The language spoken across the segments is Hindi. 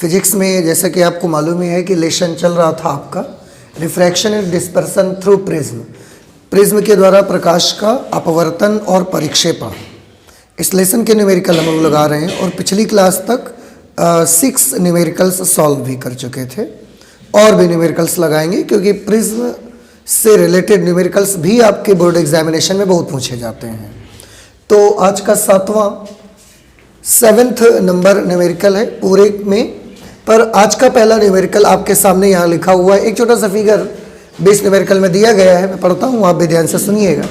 फिजिक्स में जैसा कि आपको मालूम ही है कि लेसन चल रहा था आपका refraction and dispersion through prism. Prism के द्वारा प्रकाश का अपवर्तन और परिक्षेपण, इस लेसन के न्यूमेरिकल हम लोग लगा रहे हैं और पिछली क्लास तक 6 न्यूमेरिकल्स सॉल्व भी कर चुके थे और भी न्यूमेरिकल्स लगाएंगे, क्योंकि प्रिज्म से रिलेटेड न्यूमेरिकल्स भी आपके बोर्ड एग्जामिनेशन में बहुत पूछे जाते हैं। तो आज का 7th नंबर न्यूमेरिकल है पूरे में, पर आज का पहला न्यूमेरिकल आपके सामने यहाँ लिखा हुआ है। एक छोटा सा फिगर 20 न्यूमेरिकल में दिया गया है, मैं पढ़ता हूँ, आप भी ध्यान से सुनिएगा।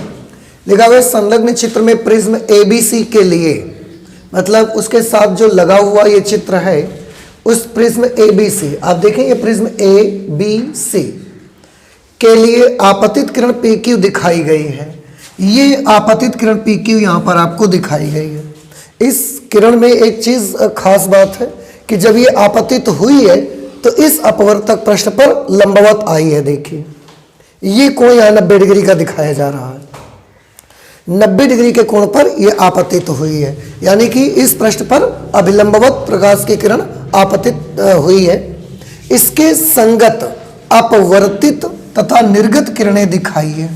लिखा हुआ है संलग्न चित्र में प्रिज्म ABC के लिए, मतलब उसके साथ जो लगा हुआ ये चित्र है उस प्रिज्म ABC, आप देखें ये प्रिज्म ABC के लिए आपतित किरण PQ दिखाई गई है। ये आपतित किरण PQ यहाँ पर आपको दिखाई गई है। इस किरण में एक चीज खास बात है कि जब ये आपतित हुई है तो इस अपवर्तक पृष्ठ पर लंबवत आई है। देखिए ये कोण यहाँ 90 डिग्री का दिखाया जा रहा है। 90 डिग्री के कोण पर यह आपतित हुई है, यानी कि इस पृष्ठ पर अभिलंबवत प्रकाश की किरण आपतित हुई है। इसके संगत अपवर्तित तथा निर्गत किरणें दिखाई है।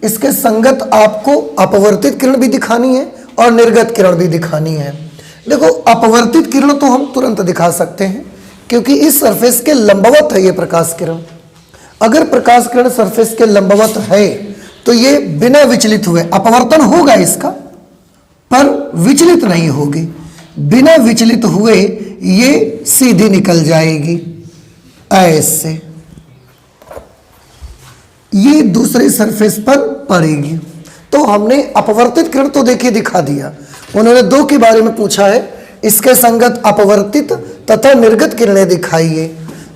इसके संगत आपको अपवर्तित किरण भी दिखानी है और निर्गत किरण भी दिखानी है। देखो अपवर्तित किरण तो हम तुरंत दिखा सकते हैं क्योंकि इस सरफेस के लंबवत है ये प्रकाश किरण। अगर प्रकाश किरण सरफेस के लंबवत है तो ये बिना विचलित हुए, अपवर्तन होगा इसका पर विचलित नहीं होगी, बिना विचलित हुए ये सीधी निकल जाएगी ऐसे, ये दूसरे सरफेस पर पड़ेगी। तो हमने अपवर्तित किरण तो देखिए दिखा दिया। उन्होंने 2 के बारे में पूछा है, इसके संगत अपवर्तित तथा निर्गत किरणें दिखाइए।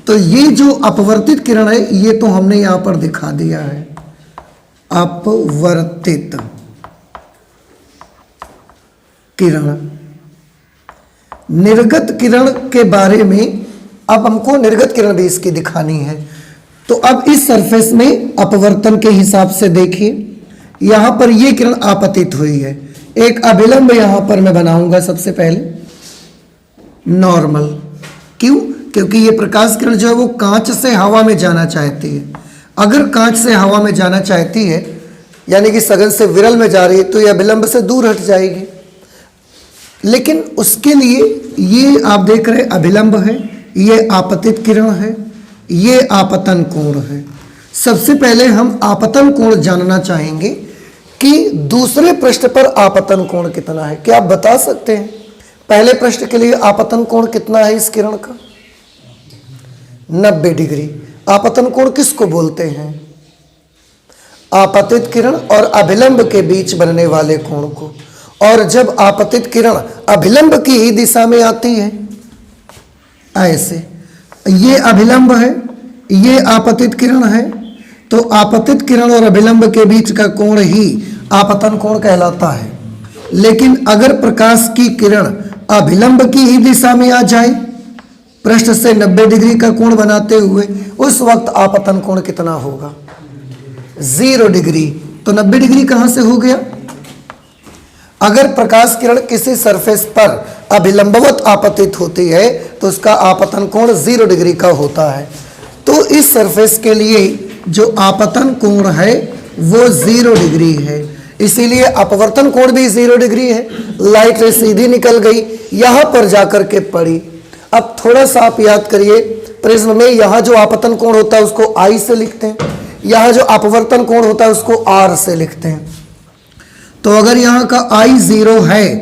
तो ये जो अपवर्तित किरण है ये तो हमने यहां पर दिखा दिया है, अपवर्तित किरण। निर्गत किरण के बारे में अब हमको निर्गत किरण भी इसकी दिखानी है। तो अब इस सरफेस में अपवर्तन के हिसाब से देखिए, यहां पर यह किरण आपतित हुई है। एक अभिलंब यहां पर मैं बनाऊंगा सबसे पहले, नॉर्मल। क्यों? क्योंकि ये प्रकाश किरण जो है वो कांच से हवा में जाना चाहती है। अगर कांच से हवा में जाना चाहती है यानी कि सघन से विरल में जा रही है तो ये अभिलंब से दूर हट जाएगी। लेकिन उसके लिए ये आप देख रहे अभिलंब है, ये आपतित किरण है, ये आपतन कोण है। सबसे पहले हम आपतन कोण जानना चाहेंगे कि दूसरे पृष्ठ पर आपतन कोण कितना है। क्या आप बता सकते हैं पहले पृष्ठ के लिए आपतन कोण कितना है इस किरण का? 90 डिग्री। आपतन कोण किसको बोलते हैं? आपतित किरण और अभिलंब के बीच बनने वाले कोण को। और जब आपतित किरण अभिलंब की ही दिशा में आती है ऐसे, ये अभिलंब है, ये आपतित किरण है, तो आपतित किरण और अभिलंब के बीच का कोण ही आपतन कोण कहलाता है। लेकिन अगर प्रकाश की किरण अभिलंब की ही दिशा में आ जाए पृष्ठ से 90 डिग्री का कोण बनाते हुए, उस वक्त आपतन कोण कितना होगा? 0 डिग्री। तो 90 डिग्री कहां से हो गया? अगर प्रकाश किरण किसी सरफेस पर अभिलंबवत आपतित होती है तो उसका आपतन कोण 0 डिग्री का होता है। तो इस सरफेस के लिए जो आपतन कोण है वो 0 डिग्री है, इसीलिए अपवर्तन कोण भी 0 डिग्री है। लाइट रे सीधी निकल गई, यहां पर जाकर के पड़ी। अब थोड़ा सा आप याद करिए, प्रिज्म में यहां जो आपतन कोण होता है उसको I से लिखते हैं, यहां जो अपवर्तन कोण होता है उसको R से लिखते हैं। तो अगर यहां का I 0 है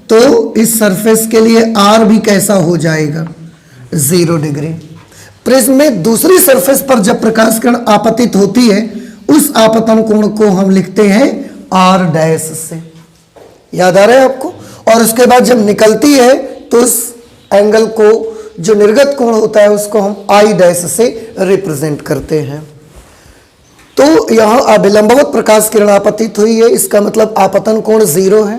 तो इस सरफेस के लिए R भी कैसा हो जाएगा? 0 डिग्री। प्रिज्म में दूसरी सरफेस पर जब प्रकाश किरण आपतित होती है उस आपतन कोण को हम लिखते हैं R डैश से। याद आ रहा है आपको? और उसके बाद जब निकलती है तो उस एंगल को, जो निर्गत कोण होता है, उसको हम I डैश से रिप्रेजेंट करते हैं। तो यहां अभिलंबवत प्रकाश किरण आपतित हुई है, इसका मतलब आपतन कोण 0 है।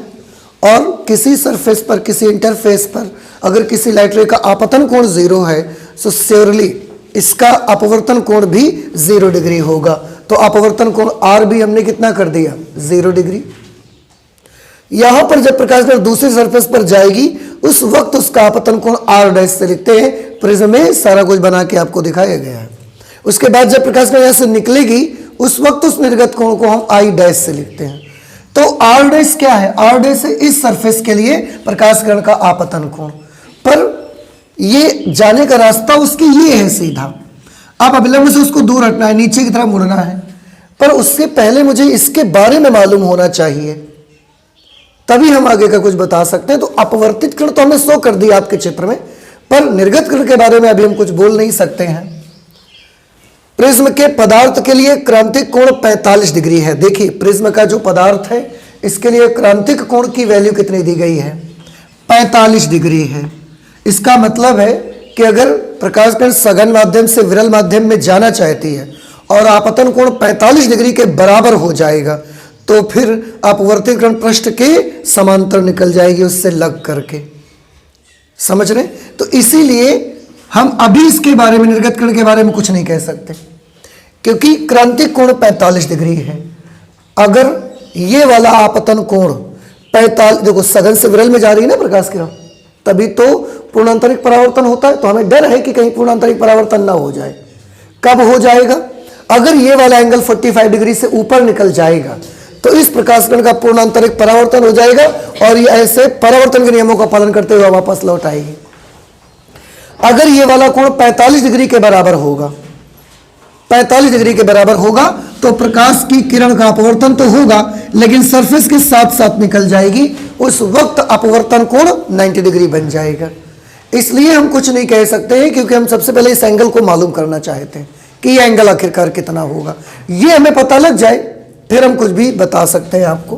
और किसी सरफेस पर, किसी इंटरफेस पर अगर किसी लाइट रे का आपतन कोण 0 है तो श्योरली इसका अपवर्तन कोण भी 0 डिग्री होगा। तो अपवर्तन कोण R भी हमने कितना कर दिया? 0 डिग्री। यहां पर जब प्रकाश किरण दूसरी सरफेस पर जाएगी उस वक्त उसका आपतन कोण R डैश से लिखते हैं प्रिज्म में सारा कुछ बना के आपको दिखाया गया है। उसके बाद जब प्रकाश किरण यहाँ से निकलेगी उस वक्त उस निर्गत कोण को हम आई डैश से लिखते हैं। तो आर डैश क्या है? आर डैश है इस सरफेस के लिए प्रकाश किरण का आपतन कोण, पर ये जाने का रास्ता उसकी ये है सीधा। अब अभिलंब से उसको दूर हटना है, नीचे की तरफ मुड़ना है, पर उससे पहले मुझे इसके बारे में मालूम होना चाहिए, तभी हम आगे का कुछ बता सकते हैं। तो अपवर्तित किरण तो हमने शो कर दी आपके चित्र में, पर निर्गत किरण के बारे में अभी हम कुछ बोल नहीं सकते हैं। प्रिज्म के पदार्थ के लिए क्रांतिक कोण 45 डिग्री है। देखिए प्रिज्म का जो पदार्थ है इसके लिए क्रांतिक कोण की वैल्यू कितनी दी गई है? 45 डिग्री है। इसका मतलब है कि अगर प्रकाश किरण सघन माध्यम से विरल माध्यम में जाना चाहती है और आपतन कोण 45 डिग्री के बराबर हो जाएगा तो फिर अपवर्तित किरण पृष्ठ के समांतर निकल जाएगी उससे लग करके। समझ रहे? तो इसीलिए हम अभी इसके बारे में, निर्गत किरण के बारे में कुछ नहीं कह सकते, क्योंकि क्रांतिक कोण 45 डिग्री है। अगर ये वाला आपतन कोण 45, देखो सघन से विरल में जा रही है ना प्रकाश किरण, तभी तो पूर्णांतरिक परावर्तन होता है। तो हमें डर है कि कहीं पूर्णांतरिक परावर्तन ना हो जाए। कब हो जाएगा? अगर ये वाला एंगल 45 डिग्री से ऊपर निकल जाएगा तो इस प्रकाश किरण का पूर्णांतरिक परावर्तन हो जाएगा और ये ऐसे परावर्तन के नियमों का पालन करते हुए वापस लौट आएगी। अगर ये वाला कोण 45 डिग्री के बराबर होगा, 45 डिग्री के बराबर होगा तो प्रकाश की किरण का अपवर्तन तो होगा लेकिन सरफेस के साथ साथ निकल जाएगी। उस वक्त अपवर्तन कोण 90 डिग्री बन जाएगा। इसलिए हम कुछ नहीं कह सकते हैं, क्योंकि हम सबसे पहले इस एंगल को मालूम करना चाहते हैं कि ये एंगल आखिरकार कितना होगा। ये हमें पता लग जाए फिर हम कुछ भी बता सकते हैं आपको।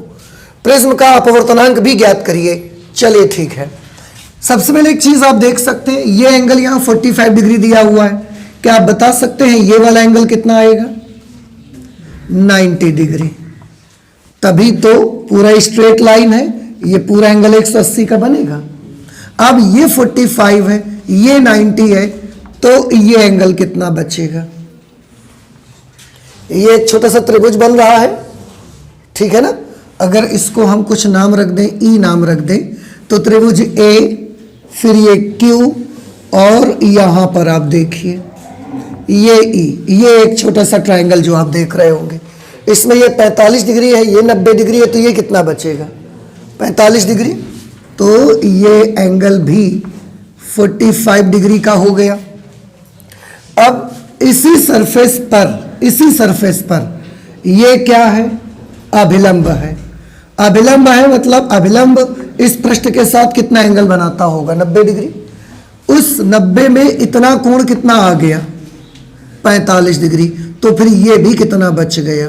प्रिज्म का अपवर्तनांक भी ज्ञात करिए। चलिए ठीक है। सबसे पहले एक चीज आप देख सकते हैं, ये एंगल यहाँ 45 डिग्री दिया हुआ है। क्या आप बता सकते हैं ये वाला एंगल कितना आएगा? 90 डिग्री। तभी तो पूरा स्ट्रेट लाइन है, ये पूरा एंगल 180 का बनेगा। अब ये 45 है, ये 90 है, तो ये एंगल कितना बचेगा? ये एक छोटा सा त्रिभुज बन रहा है, ठीक है ना। अगर इसको हम कुछ नाम रख दें, ई नाम रख दें, तो त्रिभुज ए, फिर ये क्यू और यहां पर आप देखिए ये ई, ये एक छोटा सा ट्रायंगल जो आप देख रहे होंगे। इसमें ये 45 डिग्री है, ये 90 डिग्री है, तो ये कितना बचेगा? 45 डिग्री। तो ये एंगल भी 45 डिग्री का हो गया। अब इसी सरफेस पर ये क्या है? अभिलंब है। अभिलंब है मतलब अभिलंब इस पृष्ठ के साथ कितना एंगल बनाता होगा? 90 डिग्री। उस 90 में इतना कोण कितना आ गया? 45 डिग्री। तो फिर ये भी कितना बच गया?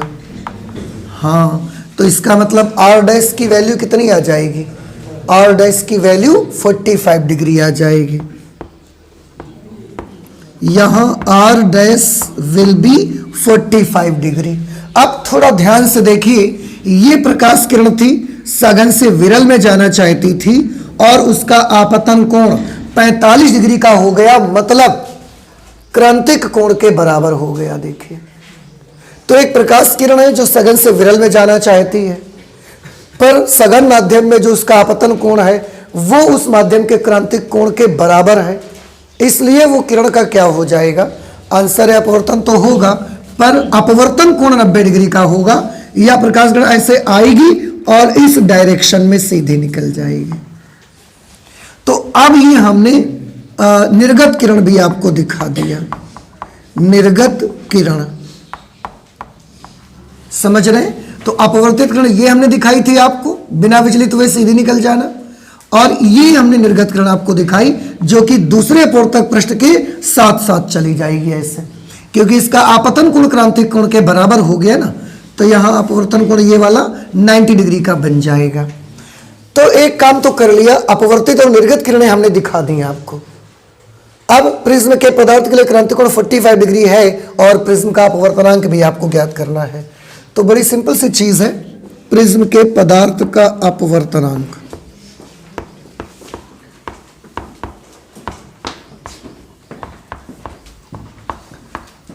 हाँ, तो इसका मतलब आर डैश की वैल्यू कितनी आ जाएगी? आर डैश की वैल्यू 45 डिग्री आ जाएगी। यहां R dash will be 45 degree. अब थोड़ा ध्यान से देखिए, ये प्रकाश किरण थी, सघन से विरल में जाना चाहती थी और उसका आपतन कोण 45 डिग्री का हो गया, मतलब क्रांतिक कोण के बराबर हो गया। देखिए, तो एक प्रकाश किरण है जो सघन से विरल में जाना चाहती है, पर सघन माध्यम में जो उसका आपतन कोण है वो उस माध्यम के क्रांतिक कोण के बराबर है। इसलिए वो किरण का क्या हो जाएगा? आंसर है अपवर्तन तो होगा, पर अपवर्तन कोण 90 डिग्री का होगा। या प्रकाश किरण ऐसे आएगी और इस डायरेक्शन में सीधे निकल जाएगी। तो अब ये हमने निर्गत किरण भी आपको दिखा दिया। निर्गत किरण समझ रहे हैं? तो अपवर्तित किरण ये हमने दिखाई थी आपको, बिना विचलित हुए सीधे निकल जाना। और ये हमने निर्गत किरण आपको दिखाई जो कि दूसरे अपवर्तक पृष्ठ के साथ साथ चली जाएगी ऐसे, क्योंकि इसका आपतन कोण क्रांतिक कोण के बराबर हो गया ना, तो यहां अपवर्तन कोण ये वाला 90 डिग्री का बन जाएगा। तो एक काम तो कर लिया, अपवर्तित और निर्गत किरणें हमने दिखा दी आपको। अब प्रिज्म के पदार्थ के लिए क्रांतिक कोण 45 डिग्री है और प्रिज्म का अपवर्तनांक भी आपको ज्ञात करना है। तो बड़ी सिंपल सी चीज है, प्रिज्म के पदार्थ का अपवर्तनांक।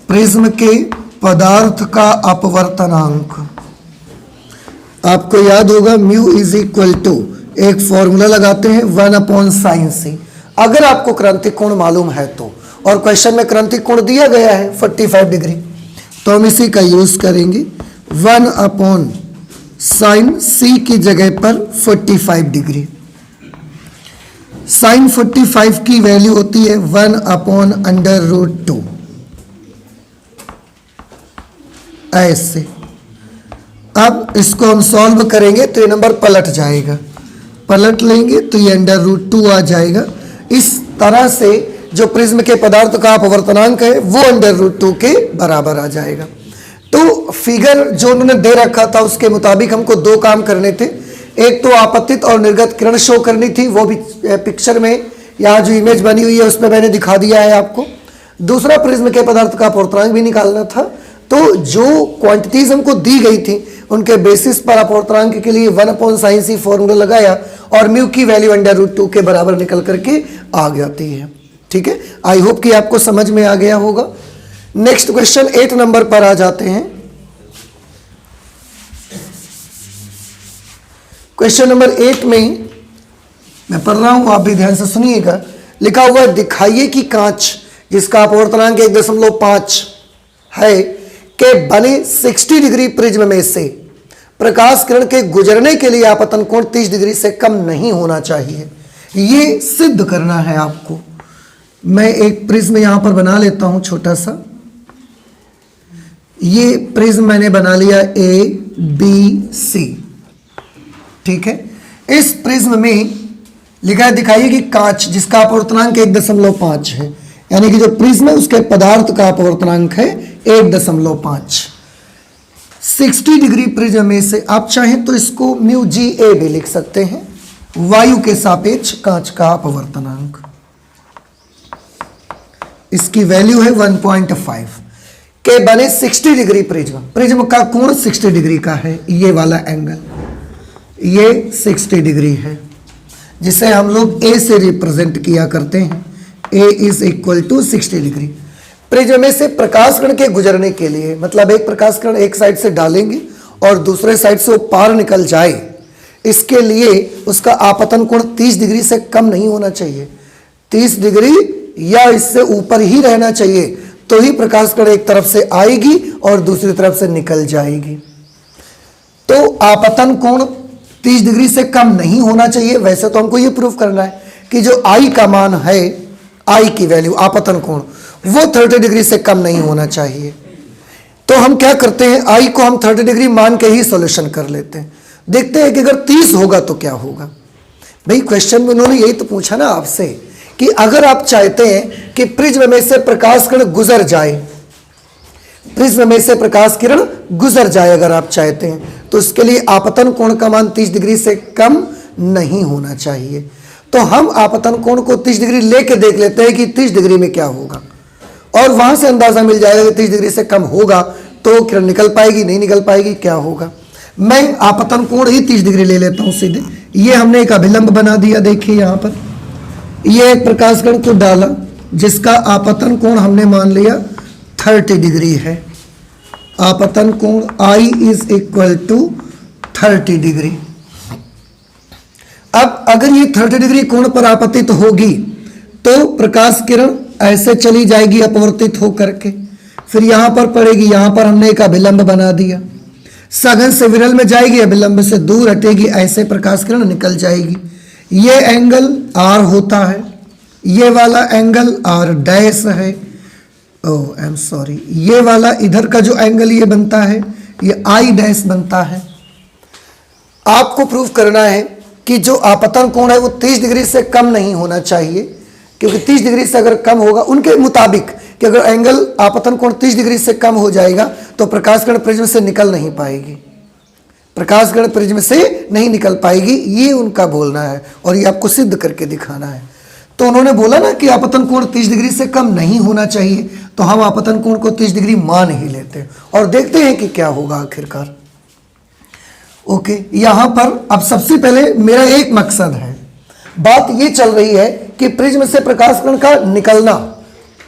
प्रिज्म के पदार्थ का अपवर्तनांक आपको याद होगा, म्यू इज इक्वल टू, एक फॉर्मूला लगाते हैं 1/sin c। अगर आपको क्रांतिक कोण मालूम है तो, और क्वेश्चन में क्रांतिक कोण दिया गया है 45 डिग्री, तो हम इसी का यूज करेंगे 1/sin C की जगह पर 45 डिग्री। sin 45 की वैल्यू होती है 1/√2, ऐसे। अब इसको हम सॉल्व करेंगे तो ये नंबर पलट जाएगा, पलट लेंगे तो ये √2 आ जाएगा। इस तरह से जो प्रिज्म के पदार्थ का अपवर्तनांक है वो √2 के बराबर आ जाएगा। तो फिगर जो उन्होंने दे रखा था उसके मुताबिक हमको दो काम करने थे। एक तो आपतित और निर्गत किरण शो करनी थी, वो भी पिक्चर में यहाँ जो इमेज बनी हुई है उसमें मैंने दिखा दिया है आपको। दूसरा प्रिज्म के पदार्थ का अपवर्तनांक भी निकालना था। तो जो क्वांटिटीज हमको दी गई थी उनके बेसिस पर अपवर्तनांक के लिए 1/sin C फॉर्मूला लगाया और म्यू की वैल्यू √2 के बराबर निकल करके आ जाती है। ठीक है, आई होप कि आपको समझ में आ गया होगा। नेक्स्ट क्वेश्चन 8 नंबर पर आ जाते हैं। क्वेश्चन नंबर 8 में मैं पढ़ रहा हूं, आप भी ध्यान से सुनिएगा। लिखा हुआ है, दिखाइए कि कांच जिसका अपवर्तनांक 1.5 है के बने 60 डिग्री प्रिज्म में से प्रकाश किरण के गुजरने के लिए आपतन कोण 30 डिग्री से कम नहीं होना चाहिए। ये सिद्ध करना है आपको। मैं एक प्रिज्म यहां पर बना लेता हूं छोटा सा। ये प्रिज्म मैंने बना लिया ABC, ठीक है। इस प्रिज्म में लिखा है, दिखाइए कि कांच जिसका अपवर्तनांक 1.5 है, यानी कि जो प्रिज्म है उसके पदार्थ का अपवर्तनांक है 1.5। 60 डिग्री प्रिज्म में से आप चाहें तो इसको μGA भी लिख सकते हैं, वायु के सापेक्ष कांच का अपवर्तनांक। इसकी वैल्यू है 1.5 के बने 60 डिग्री प्रिज्म। प्रिज्म का कोण 60 डिग्री का है, ये वाला एंगल, ये 60 डिग्री है, जिसे हम लोग A से रिप्रेजेंट किया करते हैं। A = 60 degree. प्रिज्म में से प्रकाश किरण के गुजरने के लिए, मतलब एक प्रकाश किरण एक साइड से डालेंगे और दूसरे साइड से वो पार निकल जाए, इसके लिए उसका आपतन कोण 30 डिग्री से कम नहीं होना चाहिए। 30 डिग्री या इससे ऊपर ही रहना चाहिए, तो ही प्रकाश किरण एक तरफ से आएगी और दूसरी तरफ से निकल जाएगी। तो आपतन कोण 30 डिग्री से कम नहीं होना चाहिए। वैसे तो हमको ये प्रूफ करना है कि जो I का मान है, I की वैल्यू आपतन कोण, वो 30 डिग्री से कम नहीं होना चाहिए। तो हम क्या करते हैं, I को हम 30 डिग्री मान के ही सॉल्यूशन कर लेते हैं। देखते हैं कि अगर 30 होगा तो क्या होगा। भाई क्वेश्चन में उन्होंने यही तो पूछा ना आपसे कि अगर आप चाहते हैं कि प्रिज्म में से प्रकाश किरण गुजर जाए, प्रिज्म में से प्रकाश किरण गुजर जाए अगर आप चाहते हैं, तो उसके लिए आपतन कोण का मान 30 डिग्री से कम नहीं होना चाहिए। तो हम आपतन कोण को 30 डिग्री लेके देख लेते हैं कि 30 डिग्री में क्या होगा, और वहां से अंदाजा मिल जाएगा कि 30 डिग्री से कम होगा तो किरण निकल पाएगी, नहीं निकल पाएगी, क्या होगा। मैं आपतन कोण ही 30 डिग्री ले लेता हूं सीधे। ये हमने एक अभिलंब बना दिया, देखिए यहां पर ये एक प्रकाश किरण को डाला जिसका आपतन कोण हमने मान लिया 30 डिग्री है। आपतन कोण I = 30 डिग्री। अब अगर ये 30 डिग्री कोण पर आपतित होगी तो प्रकाश किरण ऐसे चली जाएगी अपवर्तित होकर के, फिर यहां पर पड़ेगी, यहां पर हमने एक अभिलंब बना दिया, सघन से विरल में जाएगी, अभिलंब से दूर हटेगी, ऐसे प्रकाश किरण निकल जाएगी। ये एंगल R होता है, ये वाला एंगल R' है, ओह आई एम सॉरी, ये वाला इधर का जो एंगल ये बनता है ये I' बनता है। आपको प्रूफ करना है कि जो आपतन कोण है वो 30 डिग्री से कम नहीं होना चाहिए, क्योंकि 30 डिग्री से अगर कम होगा, उनके मुताबिक कि अगर एंगल आपतन कोण 30 डिग्री से कम हो जाएगा तो प्रकाश किरण प्रिज्म से निकल नहीं पाएगी, प्रकाश किरण प्रिज्म से नहीं निकल पाएगी, ये उनका बोलना है और ये आपको सिद्ध करके दिखाना है। तो उन्होंने बोला ना कि आपतन कोण 30 डिग्री से कम नहीं होना चाहिए, तो हम आपतन कोण को 30 डिग्री मान ही लेते हैं और देखते हैं कि क्या होगा आखिरकार। ओके, यहां पर अब सबसे पहले मेरा एक मकसद है, बात ये चल रही है कि प्रिज्म से प्रकाश किरण का निकलना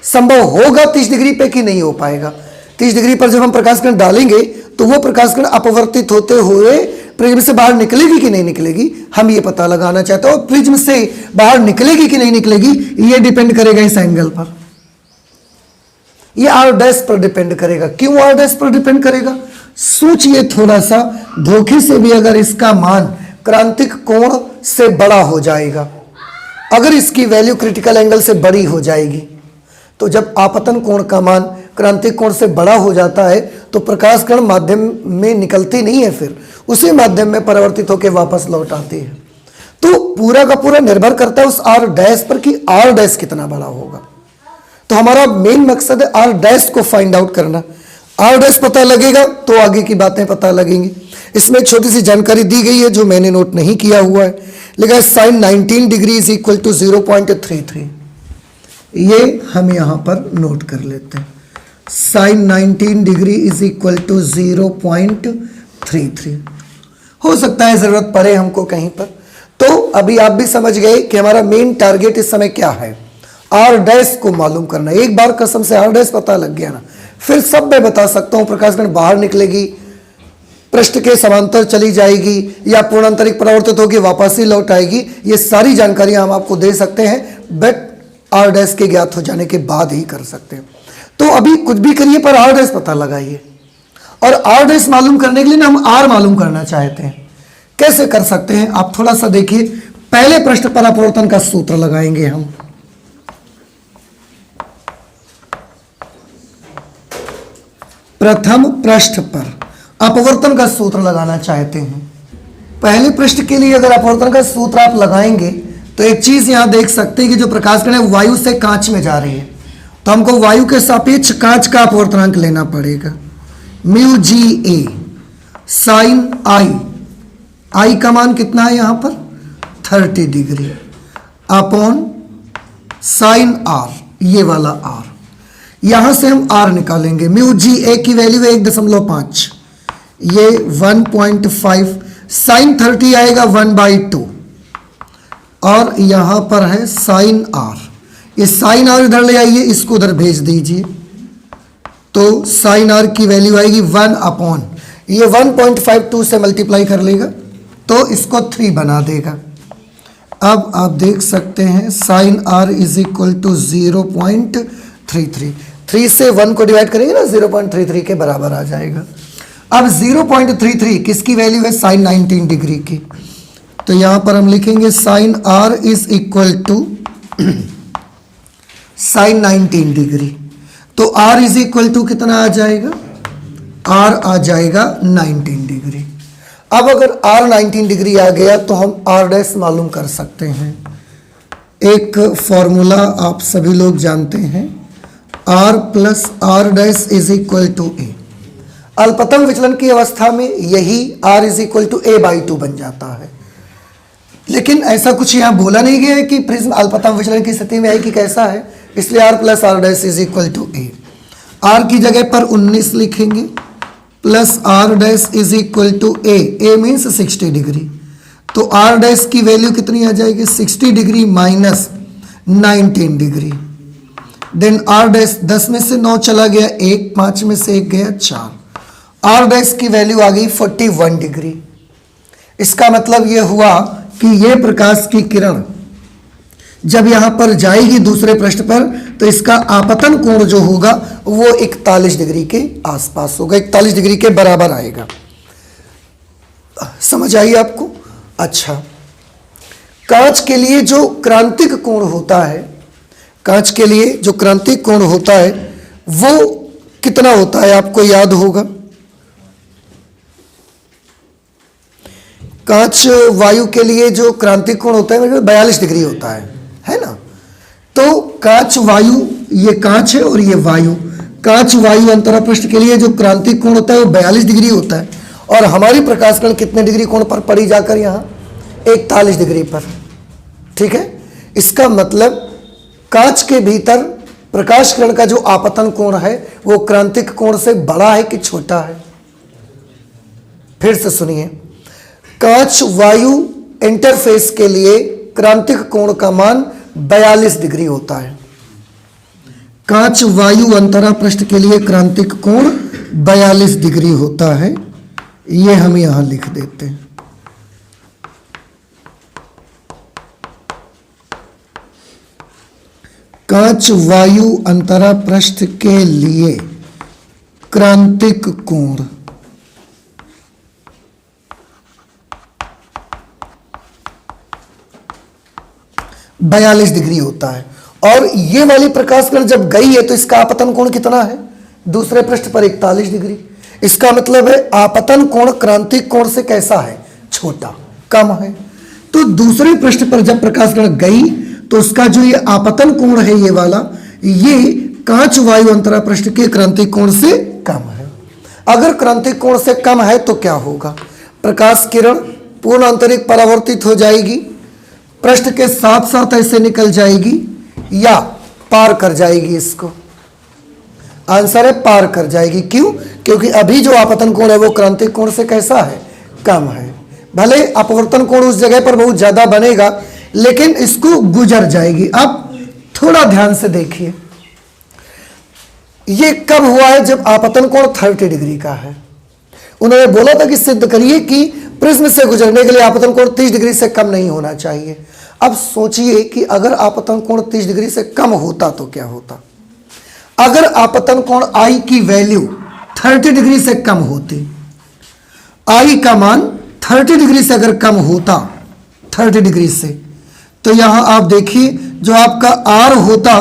संभव होगा 30 डिग्री पे कि नहीं हो पाएगा। 30 डिग्री पर जब हम प्रकाश किरण डालेंगे तो वो प्रकाश किरण अपवर्तित होते हुए प्रिज्म से बाहर निकलेगी कि नहीं निकलेगी, हम ये पता लगाना चाहते हैं। और प्रिज्म से बाहर निकलेगी कि नहीं निकलेगी ये डिपेंड करेगा इस एंगल पर, ये आर डैश पर डिपेंड करेगा। क्यों आर डैश पर डिपेंड करेगा? सोचिए थोड़ा सा, धोखे से भी अगर इसका मान क्रांतिक कोण से बड़ा हो जाएगा, अगर इसकी वैल्यू क्रिटिकल एंगल से बड़ी हो जाएगी, तो जब आपतन कोण का मान क्रांतिक कोण से बड़ा हो जाता है तो प्रकाश किरण माध्यम में निकलती नहीं है, फिर उसी माध्यम में परिवर्तित होकर वापस लौट आती है। तो पूरा का पूरा निर्भर करता है उस आर डैश पर कि आर डैश कितना बड़ा होगा। तो हमारा मेन मकसद है आर डैश को फाइंड आउट करना। आर डैश पता लगेगा तो आगे की बातें पता लगेंगी। इसमें एक छोटी सी जानकारी दी गई है जो मैंने नोट नहीं किया हुआ है, लिखा है sine 19 degree is equal to 0.33। ये हम यहां पर नोट कर लेते हैं, sine 19 degree is equal to 0.33। हो सकता है जरूरत पड़े हमको कहीं पर। तो अभी आप भी समझ गए कि हमारा मेन टारगेट इस समय क्या है, आर डैश को मालूम करना। एक बार कसम से आर डैश पता लग गया ना, फिर सब मैं बता सकता हूं प्रकाश किरण बाहर निकलेगी, पृष्ठ के समांतर चली जाएगी या पूर्णांतरिक परावर्तित होकर वापस ही लौट आएगी। ये सारी जानकारियां हम आपको दे सकते हैं, बट आर डैश के ज्ञात हो जाने के बाद ही कर सकते हैं। तो अभी कुछ भी करिए पर आर डैश पता लगाइए। और आर डैश मालूम करने के लिए ना हम आर मालूम करना चाहते हैं। कैसे कर सकते हैं आप थोड़ा सा देखिए। पहले पृष्ठ पर अपवर्तन का सूत्र लगाएंगे हम। प्रथम पृष्ठ पर अपवर्तन का सूत्र लगाना चाहते हैं। पहले पृष्ठ के लिए अगर अपवर्तन का सूत्र आप लगाएंगे तो एक चीज यहां देख सकते हैं कि जो प्रकाश किरण वायु से कांच में जा रही है, तो हमको वायु के सापेक्ष कांच का अपवर्तनांक लेना पड़ेगा। म्यू जी ए साइन आई, आई का मान कितना है यहां पर 30 डिग्री अपॉन साइन आर, ये वाला आर। यहां से हम आर निकालेंगे। म्यू जी ए की वैल्यू है 1.5, ये 1.5, साइन 30 आएगा 1/2 और यहां पर है साइन आर। ये साइन आर इधर ले आइए, इसको उधर भेज दीजिए, तो साइन आर की वैल्यू आएगी 1 अपॉन, ये 1.52 से मल्टीप्लाई कर लेगा तो इसको 3 बना देगा। अब आप देख सकते हैं sine R is equal to 0.33, 3 से 1 को डिवाइड करेंगे ना 0.33 के बराबर आ जाएगा। अब 0.33 किसकी वैल्यू है साइन 19 डिग्री की, तो यहां पर हम लिखेंगे sine R is equal to sine 19 degree. तो आर इज इक्वल टू कितना आ जाएगा, आर आ जाएगा 19 डिग्री। अब अगर आर 19 डिग्री आ गया तो हम आर डैश मालूम कर सकते हैं। एक फॉर्मूला आप सभी लोग जानते हैं, R plus R dash is equal to A. अल्पतम विचलन की अवस्था में यही are is equal to a/2 बन जाता है, लेकिन ऐसा कुछ यहां बोला नहीं गया है कि प्रिज्म अल्पतम विचलन की स्थिति में है कि कैसा है, इसलिए R plus R dash is equal to A. R की जगह पर 19 लिखेंगे plus R dash is equal to A means 60 degree. तो आर डैश की वैल्यू कितनी आ जाएगी 60 degree minus 19 degree. Then R dash 10 में से 9 चला गया 1, 5 में से 1 गया 4, आर डैश की वैल्यू आ गई 41 डिग्री। इसका मतलब यह हुआ कि यह प्रकाश की किरण जब यहां पर जाएगी दूसरे पृष्ठ पर तो इसका आपतन कोण जो होगा वो 41 डिग्री के आसपास होगा, 41 डिग्री के बराबर आएगा। समझ आई आपको? अच्छा, कांच के लिए जो क्रांतिक कोण होता है, कांच के लिए जो क्रांतिक कोण होता है वो कितना होता है आपको याद होगा। कांच वायु के लिए जो क्रांतिक कोण होता है 42 डिग्री होता है ना। तो कांच वायु, ये कांच है और ये वायु, कांच वायु अंतरापृष्ठ के लिए जो क्रांतिक कोण होता है वो 42 डिग्री होता है। और हमारी प्रकाश किरण कितने डिग्री कोण पर पड़ी जाकर यहाँ 41 डिग्री पर, ठीक है। इसका मतलब कांच के भीतर प्रकाश किरण का जो आपतन कोण है वो क्रांतिक कोण से बड़ा है कि छोटा है। फिर से सुनिए, कांच वायु इंटरफेस के लिए क्रांतिक कोण का मान 42 डिग्री होता है। कांच वायु अंतरापृष्ठ के लिए क्रांतिक कोण 42 डिग्री होता है, ये हम यहां लिख देते हैं। कांच वायु अंतरा पृष्ठ के लिए क्रांतिक कोण 42 डिग्री होता है। और ये वाली प्रकाश किरण जब गई है तो इसका आपतन कोण कितना है? दूसरे पृष्ठ पर 41 डिग्री। इसका मतलब है आपतन कोण क्रांतिक कोण से कैसा है? छोटा, कम है। तो दूसरे पृष्ठ पर जब प्रकाश किरण गई तो उसका जो ये आपतन कोण है, ये वाला, ये कांच वायु अंतरा पृष्ठ के क्रांतिक कोण से कम है। अगर क्रांतिक कोण से कम है तो क्या होगा? प्रकाश किरण पूर्ण अंतरिक्ष परावर्तित हो जाएगी, पृष्ठ के साथ साथ ऐसे निकल जाएगी या पार कर जाएगी इसको। आंसर है पार कर जाएगी। क्यों? क्योंकि अभी जो आपतन कोण है वो क्रांतिक कोण से कैसा है? कम है। भले अपवर्तन कोण उस जगह पर बहुत ज्यादा बनेगा लेकिन इसको गुजर जाएगी। अब थोड़ा ध्यान से देखिए, ये कब हुआ है? जब आपतन कोण 30 डिग्री का है। उन्होंने बोला था कि सिद्ध करिए कि प्रिज्म से गुजरने के लिए आपतन कोण 30 डिग्री से कम नहीं होना चाहिए। अब सोचिए कि अगर आपतन कोण 30 डिग्री से कम होता तो क्या होता? अगर आपतन कोण आई की वैल्यू 30 डिग्री से कम होती, आई का मान 30 डिग्री से अगर कम होता, 30 डिग्री से, तो यहां आप देखिए जो आपका आर होता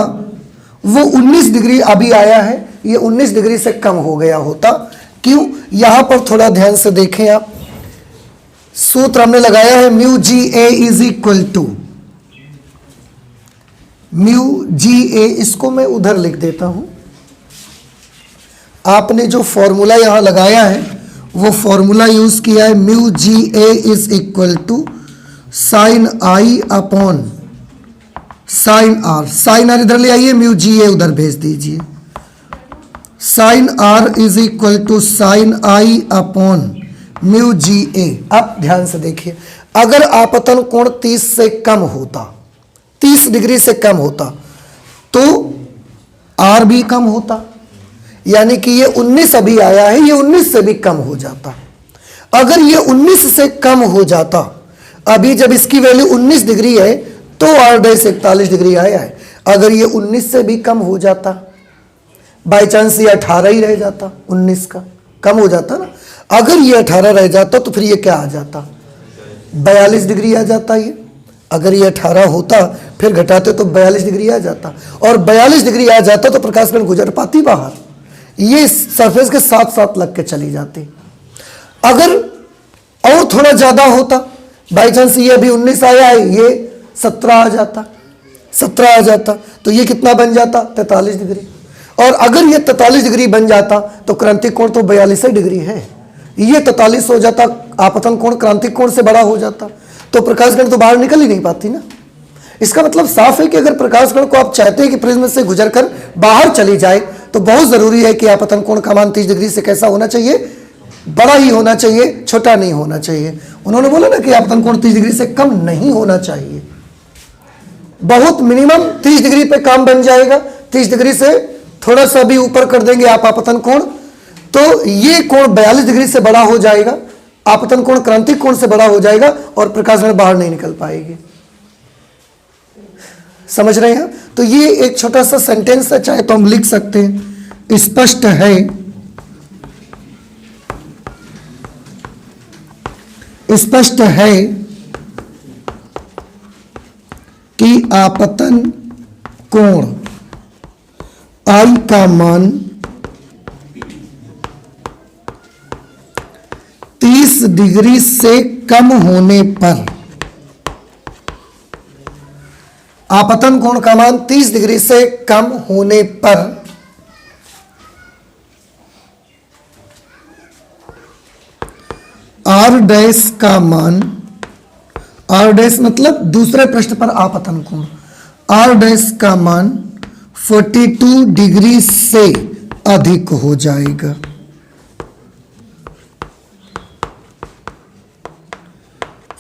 वो 19 डिग्री अभी आया है, ये 19 डिग्री से कम हो गया होता। क्यों? यहां पर थोड़ा ध्यान से देखें आप, सूत्र हमने लगाया है mu G A is equal to mu G A. इसको मैं उधर लिख देता हूं। आपने जो फॉर्मूला यहां लगाया है वो फॉर्मूला यूज किया है, mu G A is equal to sine I upon sine R. Sine R इधर ले आइए, म्यू जी ए उधर भेज दीजिए। Sine R is equal to sine I upon mu G A. अब ध्यान से देखिए, अगर आपतन कोण 30 से कम होता, 30 डिग्री से कम होता, तो आर भी कम होता, यानी कि ये 19 अभी आया है, ये 19 से भी कम हो जाता। अगर ये 19 से कम हो जाता, अभी जब इसकी वैल्यू 19 डिग्री है तो आर डैश 41 डिग्री आया है। अगर ये 19 से भी कम हो जाता, बाई चांस ये 18 ही रह जाता, 19 का कम हो जाता ना। अगर ये 18 रह जाता तो फिर ये क्या आ जाता? 42 डिग्री आ जाता ये। अगर ये 18 होता फिर घटाते तो 42 डिग्री आ जाता, और 42 डिग्री आ जाता तो प्रकाश किरण गुजर पाती बाहर, ये सरफेस के साथ साथ लग के चली जाती। अगर और थोड़ा ज्यादा होता, बाई चांस ये अभी 19 आया है, ये 17 आ जाता, 17 आ जाता, तो ये कितना बन जाता? 43 डिग्री। और अगर ये 43 डिग्री बन जाता तो क्रांतिक कोण तो 42 डिग्री है, ये 43 हो जाता, आपतन कोण क्रांतिक कोण से बड़ा हो जाता, तो प्रकाश किरण तो बाहर निकल ही नहीं पाती ना। इसका मतलब साफ है कि अगर प्रकाश किरण को आप चाहते हैं कि प्रिज्म से गुजरकर बाहर चली जाए तो बहुत जरूरी है कि आपतन कोण का मान 30 डिग्री से कैसा होना चाहिए? बड़ा ही होना चाहिए, छोटा नहीं होना चाहिए। उन्होंने बोला ना कि आपतन कोण 30 डिग्री से कम नहीं होना चाहिए, बहुत मिनिमम 30 डिग्री पे काम बन जाएगा। 30 डिग्री से थोड़ा सा भी ऊपर कर देंगे आप आपतन कोण, तो ये कोण 42 डिग्री से बड़ा हो जाएगा, आपतन कोण क्रांतिक कोण से बड़ा हो जाएगा और प्रकाश किरण बाहर नहीं निकल पाएगी। समझ रहे हैं? तो ये एक छोटा सा सेंटेंस है, चाहे तो हम लिख सकते हैं, स्पष्ट है कि आपतन कोण आई का मान 30 डिग्री से कम होने पर, आपतन कोण का मान 30 डिग्री से कम होने पर आर डैश का मान, आर डैश मतलब दूसरे पृष्ठ पर आपतन कोण, आर डैश का मान 42 डिग्री से अधिक हो जाएगा।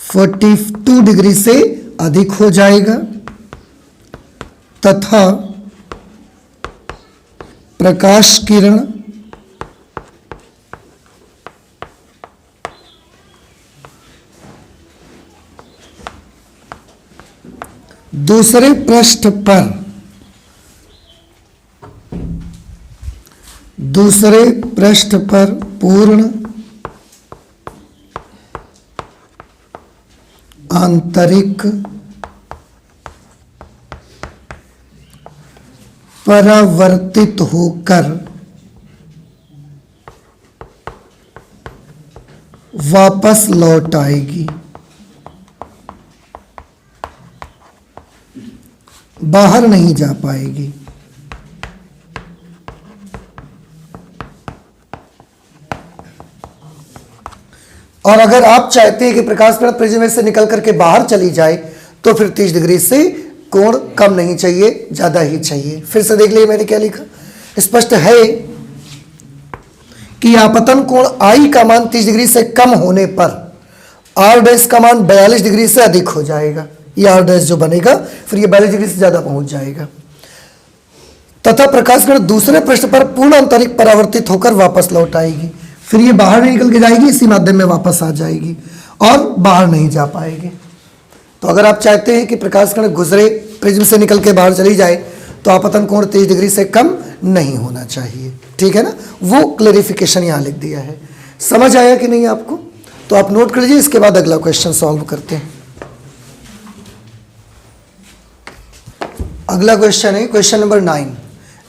42 डिग्री से अधिक हो जाएगा तथा प्रकाश किरण दूसरे पृष्ठ पर पूर्ण आंतरिक परावर्तित होकर वापस लौट आएगी, बाहर नहीं जा पाएगी। और अगर आप चाहते हैं कि प्रकाश किरण प्रिज्म से निकल करके बाहर चली जाए तो फिर 30 डिग्री से कोण कम नहीं चाहिए, ज्यादा ही चाहिए। फिर से देख लीजिए मैंने क्या लिखा, स्पष्ट है कि आपतन कोण आई का मान 30 डिग्री से कम होने पर आर डैश का मान 42 डिग्री से अधिक हो जाएगा। ये आर डैश जो बनेगा फिर ये 42 डिग्री से ज्यादा पहुंच जाएगा, तथा प्रकाश किरण दूसरे पृष्ठ पर पूर्ण आंतरिक परावर्तित होकर वापस लौट आएगी। फिर ये बाहर नहीं निकल के जाएगी, इसी माध्यम में वापस आ जाएगी और बाहर नहीं जा पाएगी। तो अगर आप चाहते हैं कि प्रकाश किरण गुजरे प्रिज्म से निकल के बाहर चली जाए तो आपतन कोण 30 डिग्री से कम नहीं होना चाहिए, ठीक है ना। वो क्लेरिफिकेशन यहाँ लिख दिया है। समझ आया कि नहीं आपको? तो आप नोट कर लीजिए, इसके बाद अगला क्वेश्चन सॉल्व करते हैं। अगला क्वेश्चन है क्वेश्चन नंबर 9।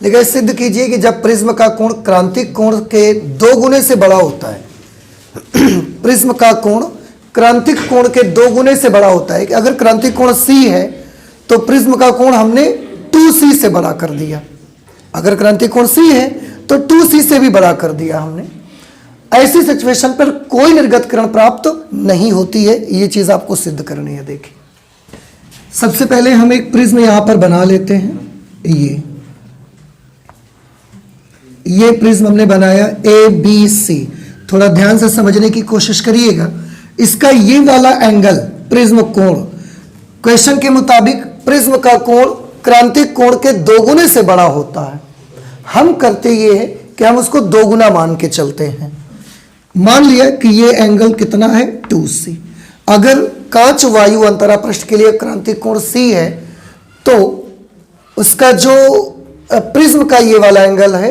लेकिन सिद्ध कीजिए कि जब प्रिज्म का कोण क्रांतिक कोण के 2 गुने से बड़ा होता है प्रिज्म का कोण क्रांतिक कोण के 2 गुने से बड़ा होता है। कि अगर क्रांतिक कोण C है तो प्रिज्म का कोण हमने 2C से बड़ा कर दिया। अगर क्रांतिक कोण C है तो 2C से भी बड़ा कर दिया हमने। ऐसी सिचुएशन पर कोई निर्गत किरण प्राप्त नहीं होती है, ये चीज आपको सिद्ध करनी है। देखिए सबसे पहले हम एक प्रिज्म यहां पर बना लेते हैं। ये प्रिज्म हमने बनाया ABC। थोड़ा ध्यान से समझने की कोशिश करिएगा। इसका ये वाला एंगल प्रिज्म कोण, क्वेश्चन के मुताबिक प्रिज्म का कोण क्रांतिक कोण के 2 गुने से बड़ा होता है। हम करते ये है कि हम उसको 2 गुना मान के चलते हैं। मान लिया कि ये एंगल कितना है 2C। अगर कांच वायु अंतरा पृष्ठ के लिए क्रांतिक कोण C है तो उसका जो प्रिज्म का ये वाला एंगल है,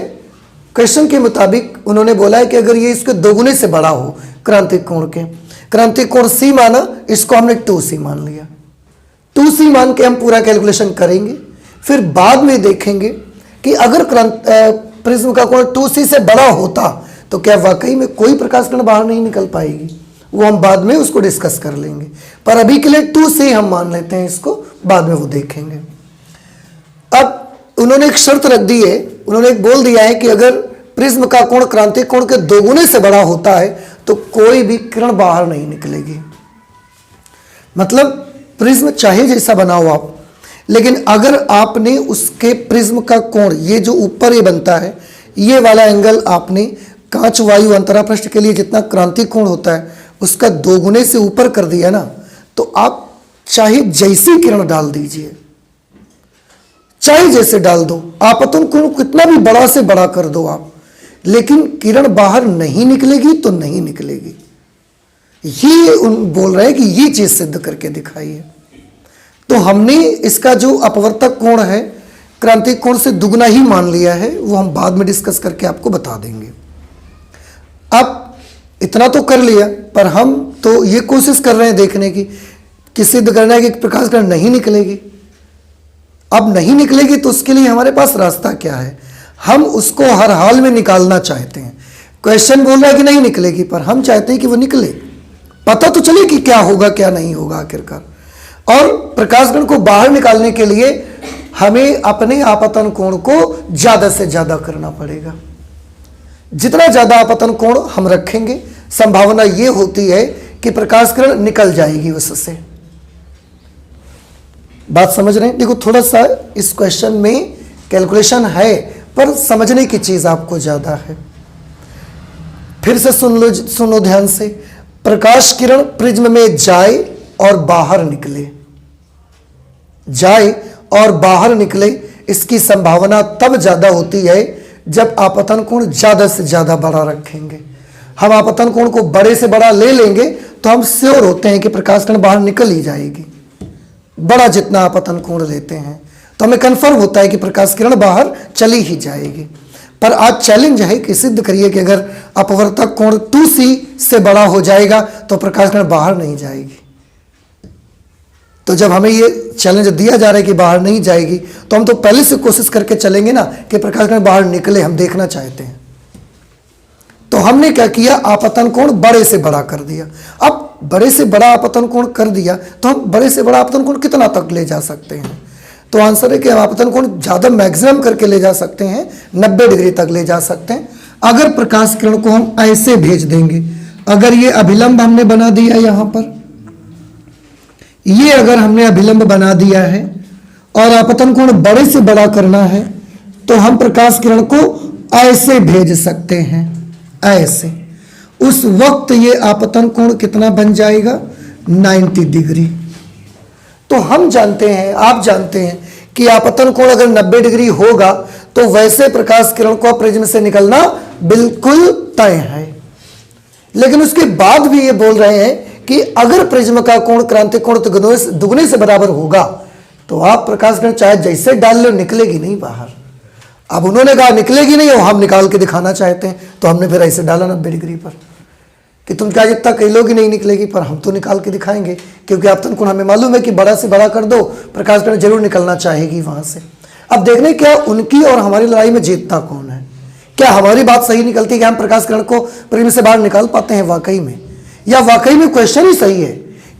क्वेश्चन के मुताबिक उन्होंने बोला है कि अगर ये इसके 2 गुने से बड़ा हो क्रांतिक कोण के, क्रांतिक कोण C माना, इसको हमने 2C मान लिया। 2C मान के हम पूरा कैलकुलेशन करेंगे, फिर बाद में देखेंगे कि अगर प्रिज्म का कोण 2C से बड़ा होता तो क्या वाकई में कोई प्रकाश किरण बाहर नहीं निकल पाएगी। वो हम बाद में उसको डिस्कस कर लेंगे, पर अभी के लिए 2C हम मान लेते हैं इसको, बाद में वो देखेंगे। अब उन्होंने एक शर्त रख दी है, उन्होंने एक बोल दिया है कि अगर प्रिज्म का कोण क्रांतिक कोण के 2 गुने से बड़ा होता है तो कोई भी किरण बाहर नहीं निकलेगी। मतलब प्रिज्म चाहे जैसा बनाओ आप, लेकिन अगर आपने उसके प्रिज्म का कोण, ये जो ऊपर ये बनता है, ये वाला एंगल आपने कांच वायु अंतरा पृष्ठ के लिए जितना क्रांतिक कोण होता है उसका 2 गुने से ऊपर कर दिया ना, तो आप चाहे जैसी किरण डाल दीजिए, चाहे जैसे डाल दो, आपतन कोण कितना भी बड़ा से बड़ा कर दो आप, लेकिन किरण बाहर नहीं निकलेगी तो नहीं निकलेगी। ये उन बोल रहे हैं कि ये चीज सिद्ध करके दिखाई है। तो हमने इसका जो अपवर्तक कोण है क्रांतिक कोण से दुगना ही मान लिया है, वो हम बाद में डिस्कस करके आपको बता देंगे। अब इतना तो कर लिया, पर हम तो ये कोशिश कर रहे हैं देखने की कि सिद्ध करना है कि प्रकाश किरण नहीं निकलेगी। अब नहीं निकलेगी तो उसके लिए हमारे पास रास्ता क्या है, हम उसको हर हाल में निकालना चाहते हैं। क्वेश्चन बोल रहा है कि नहीं निकलेगी, पर हम चाहते हैं कि वो निकले, पता तो चले कि क्या होगा क्या नहीं होगा आखिरकार। और प्रकाश किरण को बाहर निकालने के लिए हमें अपने आपतन कोण को ज्यादा से ज्यादा करना पड़ेगा। जितना ज्यादा आपतन कोण हम रखेंगे, संभावना ये होती है कि प्रकाश किरण निकल जाएगी उससे। बात समझ रहे हैं? देखो थोड़ा सा इस क्वेश्चन में कैलकुलेशन है, पर समझने की चीज आपको ज्यादा है। फिर से सुनो ध्यान से। प्रकाश किरण प्रिज्म में जाए और बाहर निकले, जाए और बाहर निकले, इसकी संभावना तब ज्यादा होती है जब आपतन कोण ज्यादा से ज्यादा बड़ा रखेंगे। हम आपतन कोण को बड़े से बड़ा ले लेंगे तो हम श्योर होते हैं कि प्रकाश किरण बाहर निकल ही जाएगी। बड़ा जितना आपतन कोण लेते हैं तो हमें कन्फर्म होता है कि प्रकाश किरण बाहर चली ही जाएगी। पर आज चैलेंज है कि सिद्ध करिए कि अगर अपवर्तक कोण 2c से बड़ा हो जाएगा तो प्रकाश किरण बाहर नहीं जाएगी। तो जब हमें ये चैलेंज दिया जा रहा है कि बाहर नहीं जाएगी तो हम तो पहले से कोशिश करके चलेंगे ना कि प्रकाश किरण बाहर निकले, हम देखना चाहते हैं। तो हमने क्या किया, आपतन कोण बड़े से बड़ा कर दिया। अब बड़े से बड़ा आपतन कोण कर दिया तो हम बड़े से बड़ा आपतन कोण कितना तक ले जा सकते हैं? तो आंसर है कि हम आपतन कोण ज़्यादा मैक्सिमम करके ले जा सकते हैं, 90 डिग्री तक ले जा सकते हैं। अगर प्रकाश किरण को हम ऐसे भेज देंगे, अगर ये अभिलंब हमने बना दिया यहाँ पर, ये अगर हमने अभिलंब बना दिया है और आपतन कोण बड़े से बड़ा करना है तो हम प्रकाश किरण को ऐसे भेज सकते हैं, ऐसे। उस वक्त ये आपतन कोण कितना बन जाएगा, 90 डिग्री। तो हम जानते हैं, आप जानते हैं कि आपतन कोण अगर 90 डिग्री होगा तो वैसे प्रकाश किरण को प्रिज्म से निकलना बिल्कुल तय है। लेकिन उसके बाद भी ये बोल रहे हैं कि अगर प्रिज्म का कोण क्रांतिक कोण दुगने से बराबर होगा तो आप प्रकाश किरण चाहे जैसे डाल लो निकलेगी नहीं बाहर। अब उन्होंने कहा निकलेगी नहीं और हम निकाल के दिखाना चाहते हैं तो हमने फिर ऐसे डाला 90 डिग्री पर कि तुम क्या जितना कह लो कि नहीं निकलेगी, पर हम तो निकाल के दिखाएंगे क्योंकि आपतन कोण हमें मालूम है कि बड़ा से बड़ा कर दो प्रकाश किरण जरूर निकलना चाहेगी वहां से। अब देखने क्या उनकी और हमारी लड़ाई में जीतता कौन है। क्या हमारी बात सही निकलती है कि हम प्रकाश किरण को प्रिज्म से बाहर निकाल पाते हैं वाकई में, या वाकई में क्वेश्चन ही सही है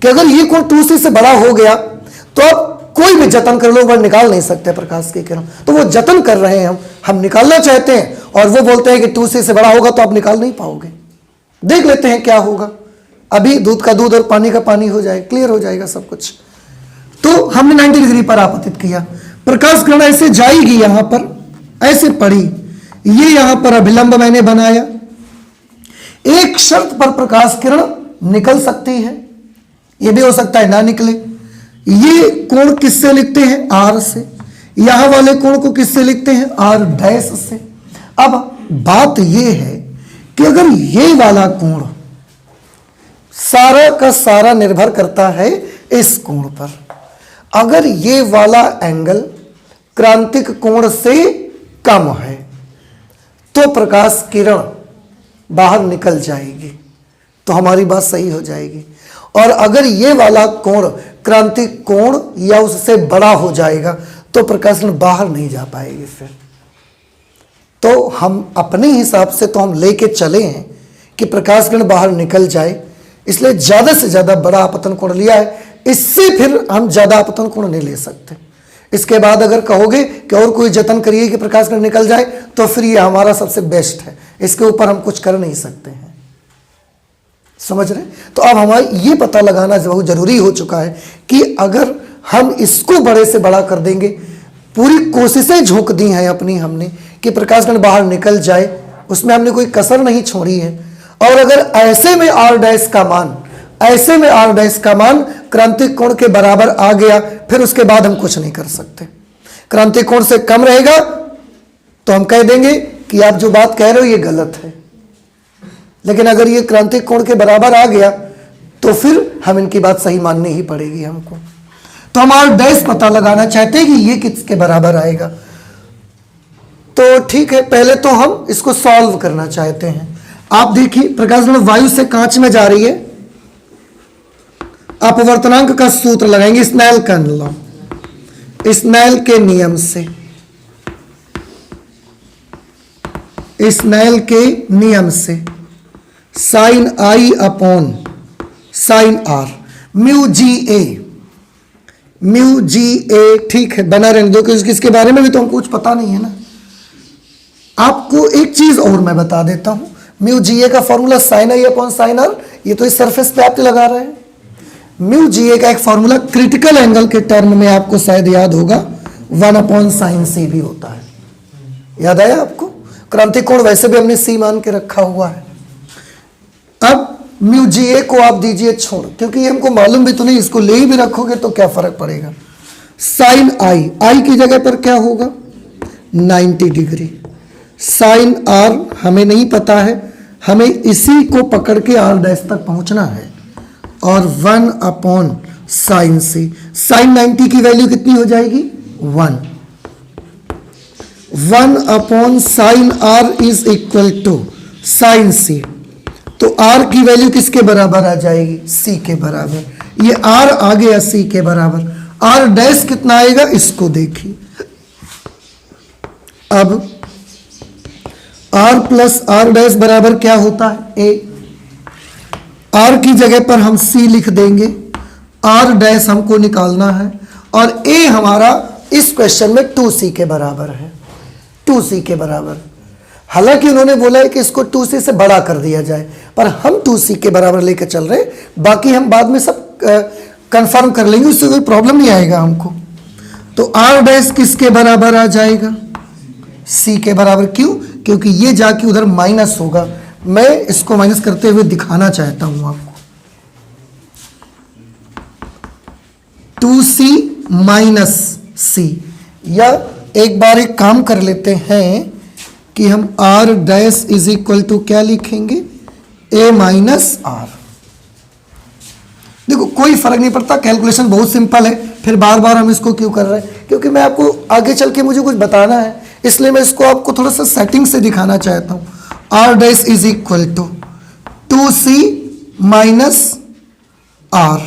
कि अगर ये कोण 2c से बड़ा हो गया तो अब कोई भी जतन कर लो वह निकाल नहीं सकते प्रकाश की किरण। तो वो जतन कर रहे हैं, हम निकालना चाहते हैं और वो बोलते हैं कि 2c से बड़ा होगा तो आप निकाल नहीं पाओगे। देख लेते हैं क्या होगा। अभी दूध का दूध और पानी का पानी हो जाए, क्लियर हो जाएगा सब कुछ। तो हमने 90 डिग्री पर आपतित किया, प्रकाश किरण ऐसे जाएगी, यहां पर ऐसे पड़ी, ये यहां पर अभिलंब मैंने बनाया। एक शर्त पर प्रकाश किरण निकल सकती है, यह भी हो सकता है ना निकले। ये कोण किससे लिखते हैं, r से। यहां वाले कोण को किससे लिखते हैं, r डैश से। अब बात यह है कि अगर ये वाला कोण सारा का सारा निर्भर करता है इस कोण पर, अगर ये वाला एंगल क्रांतिक कोण से कम है तो प्रकाश किरण बाहर निकल जाएगी, तो हमारी बात सही हो जाएगी। और अगर ये वाला कोण क्रांतिक कोण या उससे बड़ा हो जाएगा तो प्रकाश किरण बाहर नहीं जा पाएगी। फिर तो हम अपने हिसाब से तो हम लेके चले हैं कि प्रकाश किरण बाहर निकल जाए, इसलिए ज्यादा से ज्यादा बड़ा आपतन कोण लिया है। इससे फिर हम ज्यादा आपतन कोण नहीं ले सकते। इसके बाद अगर कहोगे कि और कोई जतन करिए कि प्रकाश किरण निकल जाए तो फिर ये हमारा सबसे बेस्ट है, इसके ऊपर हम कुछ कर नहीं सकते हैं। समझ रहे? तो अब हमारा ये पता लगाना बहुत जरूरी हो चुका है कि अगर हम इसको बड़े से बड़ा कर देंगे, पूरी कोशिशें झोंक दी हैं अपनी हमने कि प्रकाश किरण बाहर निकल जाए, उसमें हमने कोई कसर नहीं छोड़ी है। और अगर ऐसे में r डैश का मान, ऐसे में r डैश का मान क्रांतिक कोण के बराबर आ गया, फिर उसके बाद हम कुछ नहीं कर सकते। क्रांतिक कोण से कम रहेगा तो हम कह देंगे कि आप जो बात कह रहे हो ये गलत है। लेकिन अगर ये क्रांतिक कोण के बराबर आ गया तो फिर हम इनकी बात सही माननी ही पड़ेगी हमको। तो हम r डैश पता लगाना चाहते हैं कि ये किसके बराबर आएगा। तो ठीक है, पहले तो हम इसको सॉल्व करना चाहते हैं। आप देखिए प्रकाश किरण वायु से कांच में जा रही है, अपवर्तनांक का सूत्र लगाएंगे स्नेल का लॉ, स्नेल के नियम से, स्नेल के नियम से sine I upon sine R mu G A, ठीक है बना रहने दो क्योंकि इसके बारे में भी तो हमको कुछ पता नहीं है ना। आपको एक चीज और मैं बता देता हूं, म्यू जी ए का formula sine I upon sine R, ये तो इस सरफेस पे आप लगा रहे हैं। म्यू जी ए का एक फॉर्मूला क्रिटिकल एंगल के टर्म में आपको शायद याद होगा, 1 अपॉन साइन सी भी होता है। याद आया आपको? क्रांतिक कोण वैसे भी हमने सी मान के रखा हुआ है। अब म्यू जी ए को आप दीजिए छोड़, क्योंकि ये हमको मालूम भी तो नहीं, इसको ले भी रखोगे तो क्या फर्क पड़ेगा। साइन आई, आई की जगह पर क्या होगा 90 डिग्री। साइन आर हमें नहीं पता है, हमें इसी को पकड़ के आर डैश तक पहुंचना है। और 1 अपॉन साइन सी। साइन 90 की वैल्यू कितनी हो जाएगी? 1। 1 sine R is equal to sine C. तो आर की वैल्यू किसके बराबर आ जाएगी? सी के बराबर। ये आर आ गया सी के बराबर। आर डैश कितना आएगा इसको देखिए। अब आर प्लस आर डैश बराबर क्या होता है? ए। आर की जगह पर हम सी लिख देंगे, आर डैश हमको निकालना है, और ए हमारा इस क्वेश्चन में 2c के बराबर है। 2c के बराबर। हालांकि उन्होंने बोला है कि इसको 2c से बड़ा कर दिया जाए, पर हम 2c के बराबर लेकर चल रहे हैं। बाकी हम बाद में सब कंफर्म कर लेंगे, उससे कोई प्रॉब्लम नहीं आएगा हमको। तो आर डैश किसके बराबर आ जाएगा? सी के बराबर। क्यों? क्योंकि ये जाके उधर माइनस होगा। मैं इसको माइनस करते हुए दिखाना चाहता हूं आपको। 2c माइनस सी, या एक बार एक काम कर लेते हैं कि हम R dash is equal to क्या लिखेंगे? A minus R. देखो कोई फर्क नहीं पड़ता, कैलकुलेशन बहुत सिंपल है। फिर बार बार हम इसको क्यों कर रहे हैं? क्योंकि मैं आपको आगे चल के मुझे कुछ बताना है, इसलिए मैं इसको आपको थोड़ा सा सेटिंग से दिखाना चाहता हूं। R dash is equal to 2c minus R.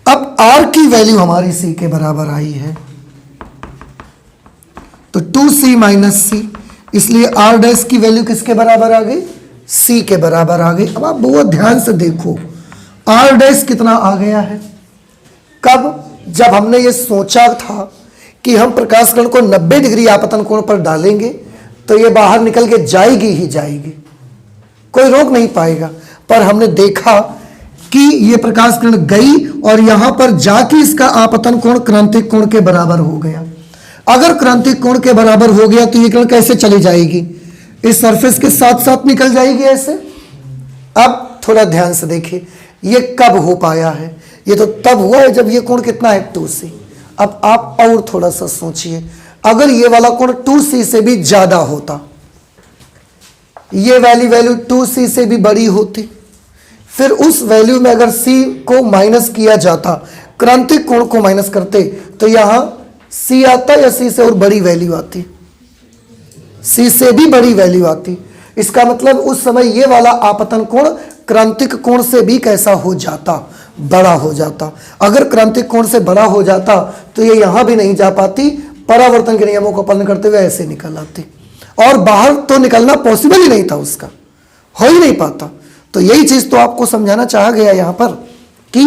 अब आर की वैल्यू हमारी सी के बराबर आई है, तो 2c माइनस सी, इसलिए आर डैश की वैल्यू किसके बराबर आ गई? सी के बराबर आ गई। अब आप बहुत ध्यान से देखो, आर डैश कितना आ गया है? कब? जब हमने ये सोचा था कि हम प्रकाश किरण को 90 डिग्री आपतन कोण पर डालेंगे तो ये बाहर निकल के जाएगी ही जाएगी, कोई रोक नहीं पाएगा। पर हमने देखा कि ये प्रकाश किरण गई और यहां पर जाके इसका आपतन कोण क्रांतिक कोण के बराबर हो गया। अगर क्रांतिक कोण के बराबर हो गया तो ये किरण कैसे चली जाएगी? इस सरफेस के साथ साथ निकल जाएगी ऐसे। अब थोड़ा ध्यान से देखिए, ये कब हो पाया है? ये तो तब हुआ है जब ये कोण कितना है? 2c। अब आप और थोड़ा सा सोचिए, अगर ये वाला कोण 2c से भी ज्यादा होता, ये वाली वैल्यू 2c से भी बड़ी होती, फिर उस वैल्यू में अगर c को माइनस किया जाता, क्रांतिक कोण को माइनस करते, तो यहां c आता या c से और बड़ी वैल्यू आती? c से भी बड़ी वैल्यू आती। इसका मतलब उस समय ये वाला आपतन कोण क्रांतिक कोण से भी कैसा हो जाता? बड़ा हो जाता। अगर क्रांतिक कोण से बड़ा हो जाता तो ये यहां भी नहीं जा पाती, परावर्तन के नियमों का पालन करते हुए ऐसे निकल आती, और बाहर तो निकलना पॉसिबल ही नहीं था, उसका हो ही नहीं पाता। तो यही चीज तो आपको समझाना चाहा गया यहां पर कि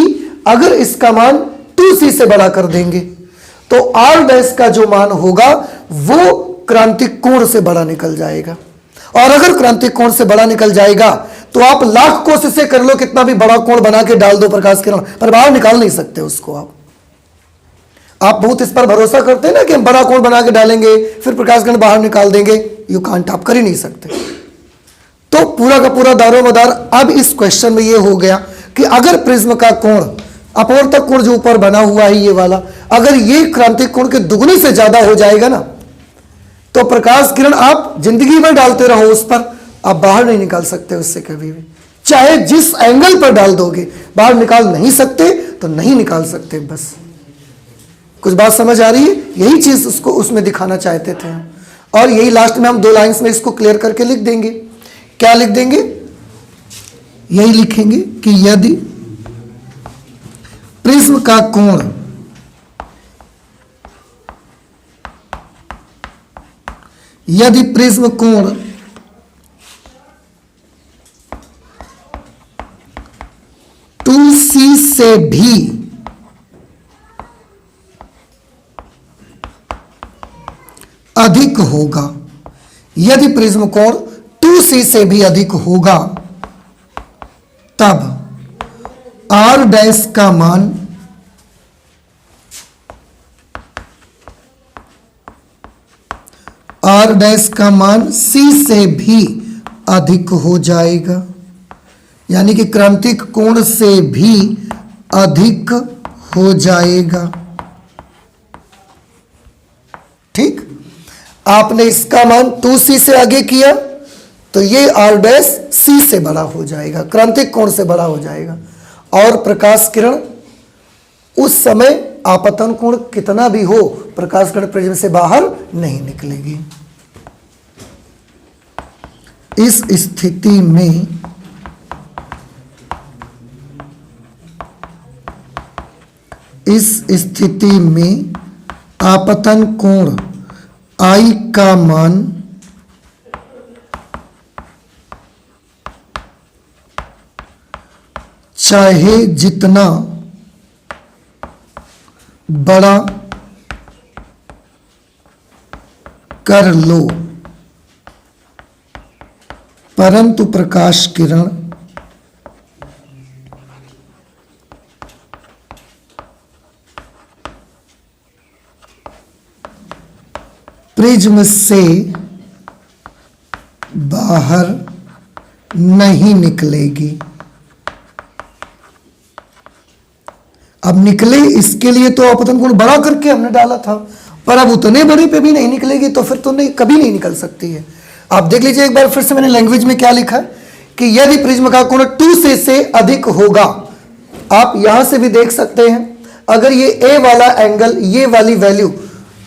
अगर इसका मान 2c से बड़ा कर देंगे तो आर डैश का जो मान होगा वो क्रांतिक कोण से बड़ा निकल जाएगा। और अगर क्रांतिक कोण से बड़ा निकल जाएगा तो आप लाख कोशिशें कर लो, कितना भी बड़ा कोण बना के डाल दो प्रकाश किरण, पर बाहर निकाल नहीं सकते उसको। आप बहुत इस पर भरोसा करते हैं ना कि हम बड़ा कोण बना के डालेंगे फिर प्रकाश किरण बाहर निकाल देंगे। यू कांट, आप कर ही नहीं सकते। तो पूरा का पूरा दारोमदार अब इस क्वेश्चन में ये हो गया कि अगर प्रिज्म का कोण, अपवर्तक कोण जो ऊपर बना हुआ है ये वाला, अगर ये क्रांतिक कोण के दुगने से ज्यादा हो जाएगा ना, तो प्रकाश किरण आप जिंदगी भर डालते रहो उस पर, आप बाहर नहीं निकाल सकते उससे कभी भी। चाहे जिस एंगल पर डाल दोगे, बाहर निकाल नहीं सकते तो नहीं निकाल सकते। बस कुछ बात समझ आ रही है? यही चीज उसको उसमें दिखाना चाहते थे हम, और यही लास्ट में हम 2 लाइंस में इसको क्लियर करके लिख देंगे। क्या लिख देंगे? यही लिखेंगे कि यदि प्रिज्म का कोण यदि प्रिज्म कोण टू सी से भी अधिक होगा, यदि प्रिज्म कोण 2c से भी अधिक होगा, तब r डैश का मान r डैश का मान c से भी अधिक हो जाएगा, यानी कि क्रांतिक कोण से भी अधिक हो जाएगा। ठीक, आपने इसका मान 2c से आगे किया तो ये r डैश c से बड़ा हो जाएगा, क्रांतिक कोण से बड़ा हो जाएगा, और प्रकाश किरण उस समय आपतन कोण कितना भी हो प्रकाश किरण प्रिज्म से बाहर नहीं निकलेगी। इस स्थिति में आपतन कोण I का मान चाहे जितना बड़ा कर लो, परंतु प्रकाश किरण प्रिज्म से बाहर नहीं निकलेगी। अब निकले इसके लिए तो आपतन कोण बड़ा करके हमने डाला था, पर अब उतने बड़े पे भी नहीं निकलेगी तो फिर तो नहीं, कभी नहीं निकल सकती है। आप देख लीजिए एक बार फिर से, मैंने लैंग्वेज में क्या लिखा है कि यदि प्रिज्म का कोण 2c से अधिक होगा, आप यहां से भी देख सकते हैं, अगर ये a वाला एंगल, ये वाली वैल्यू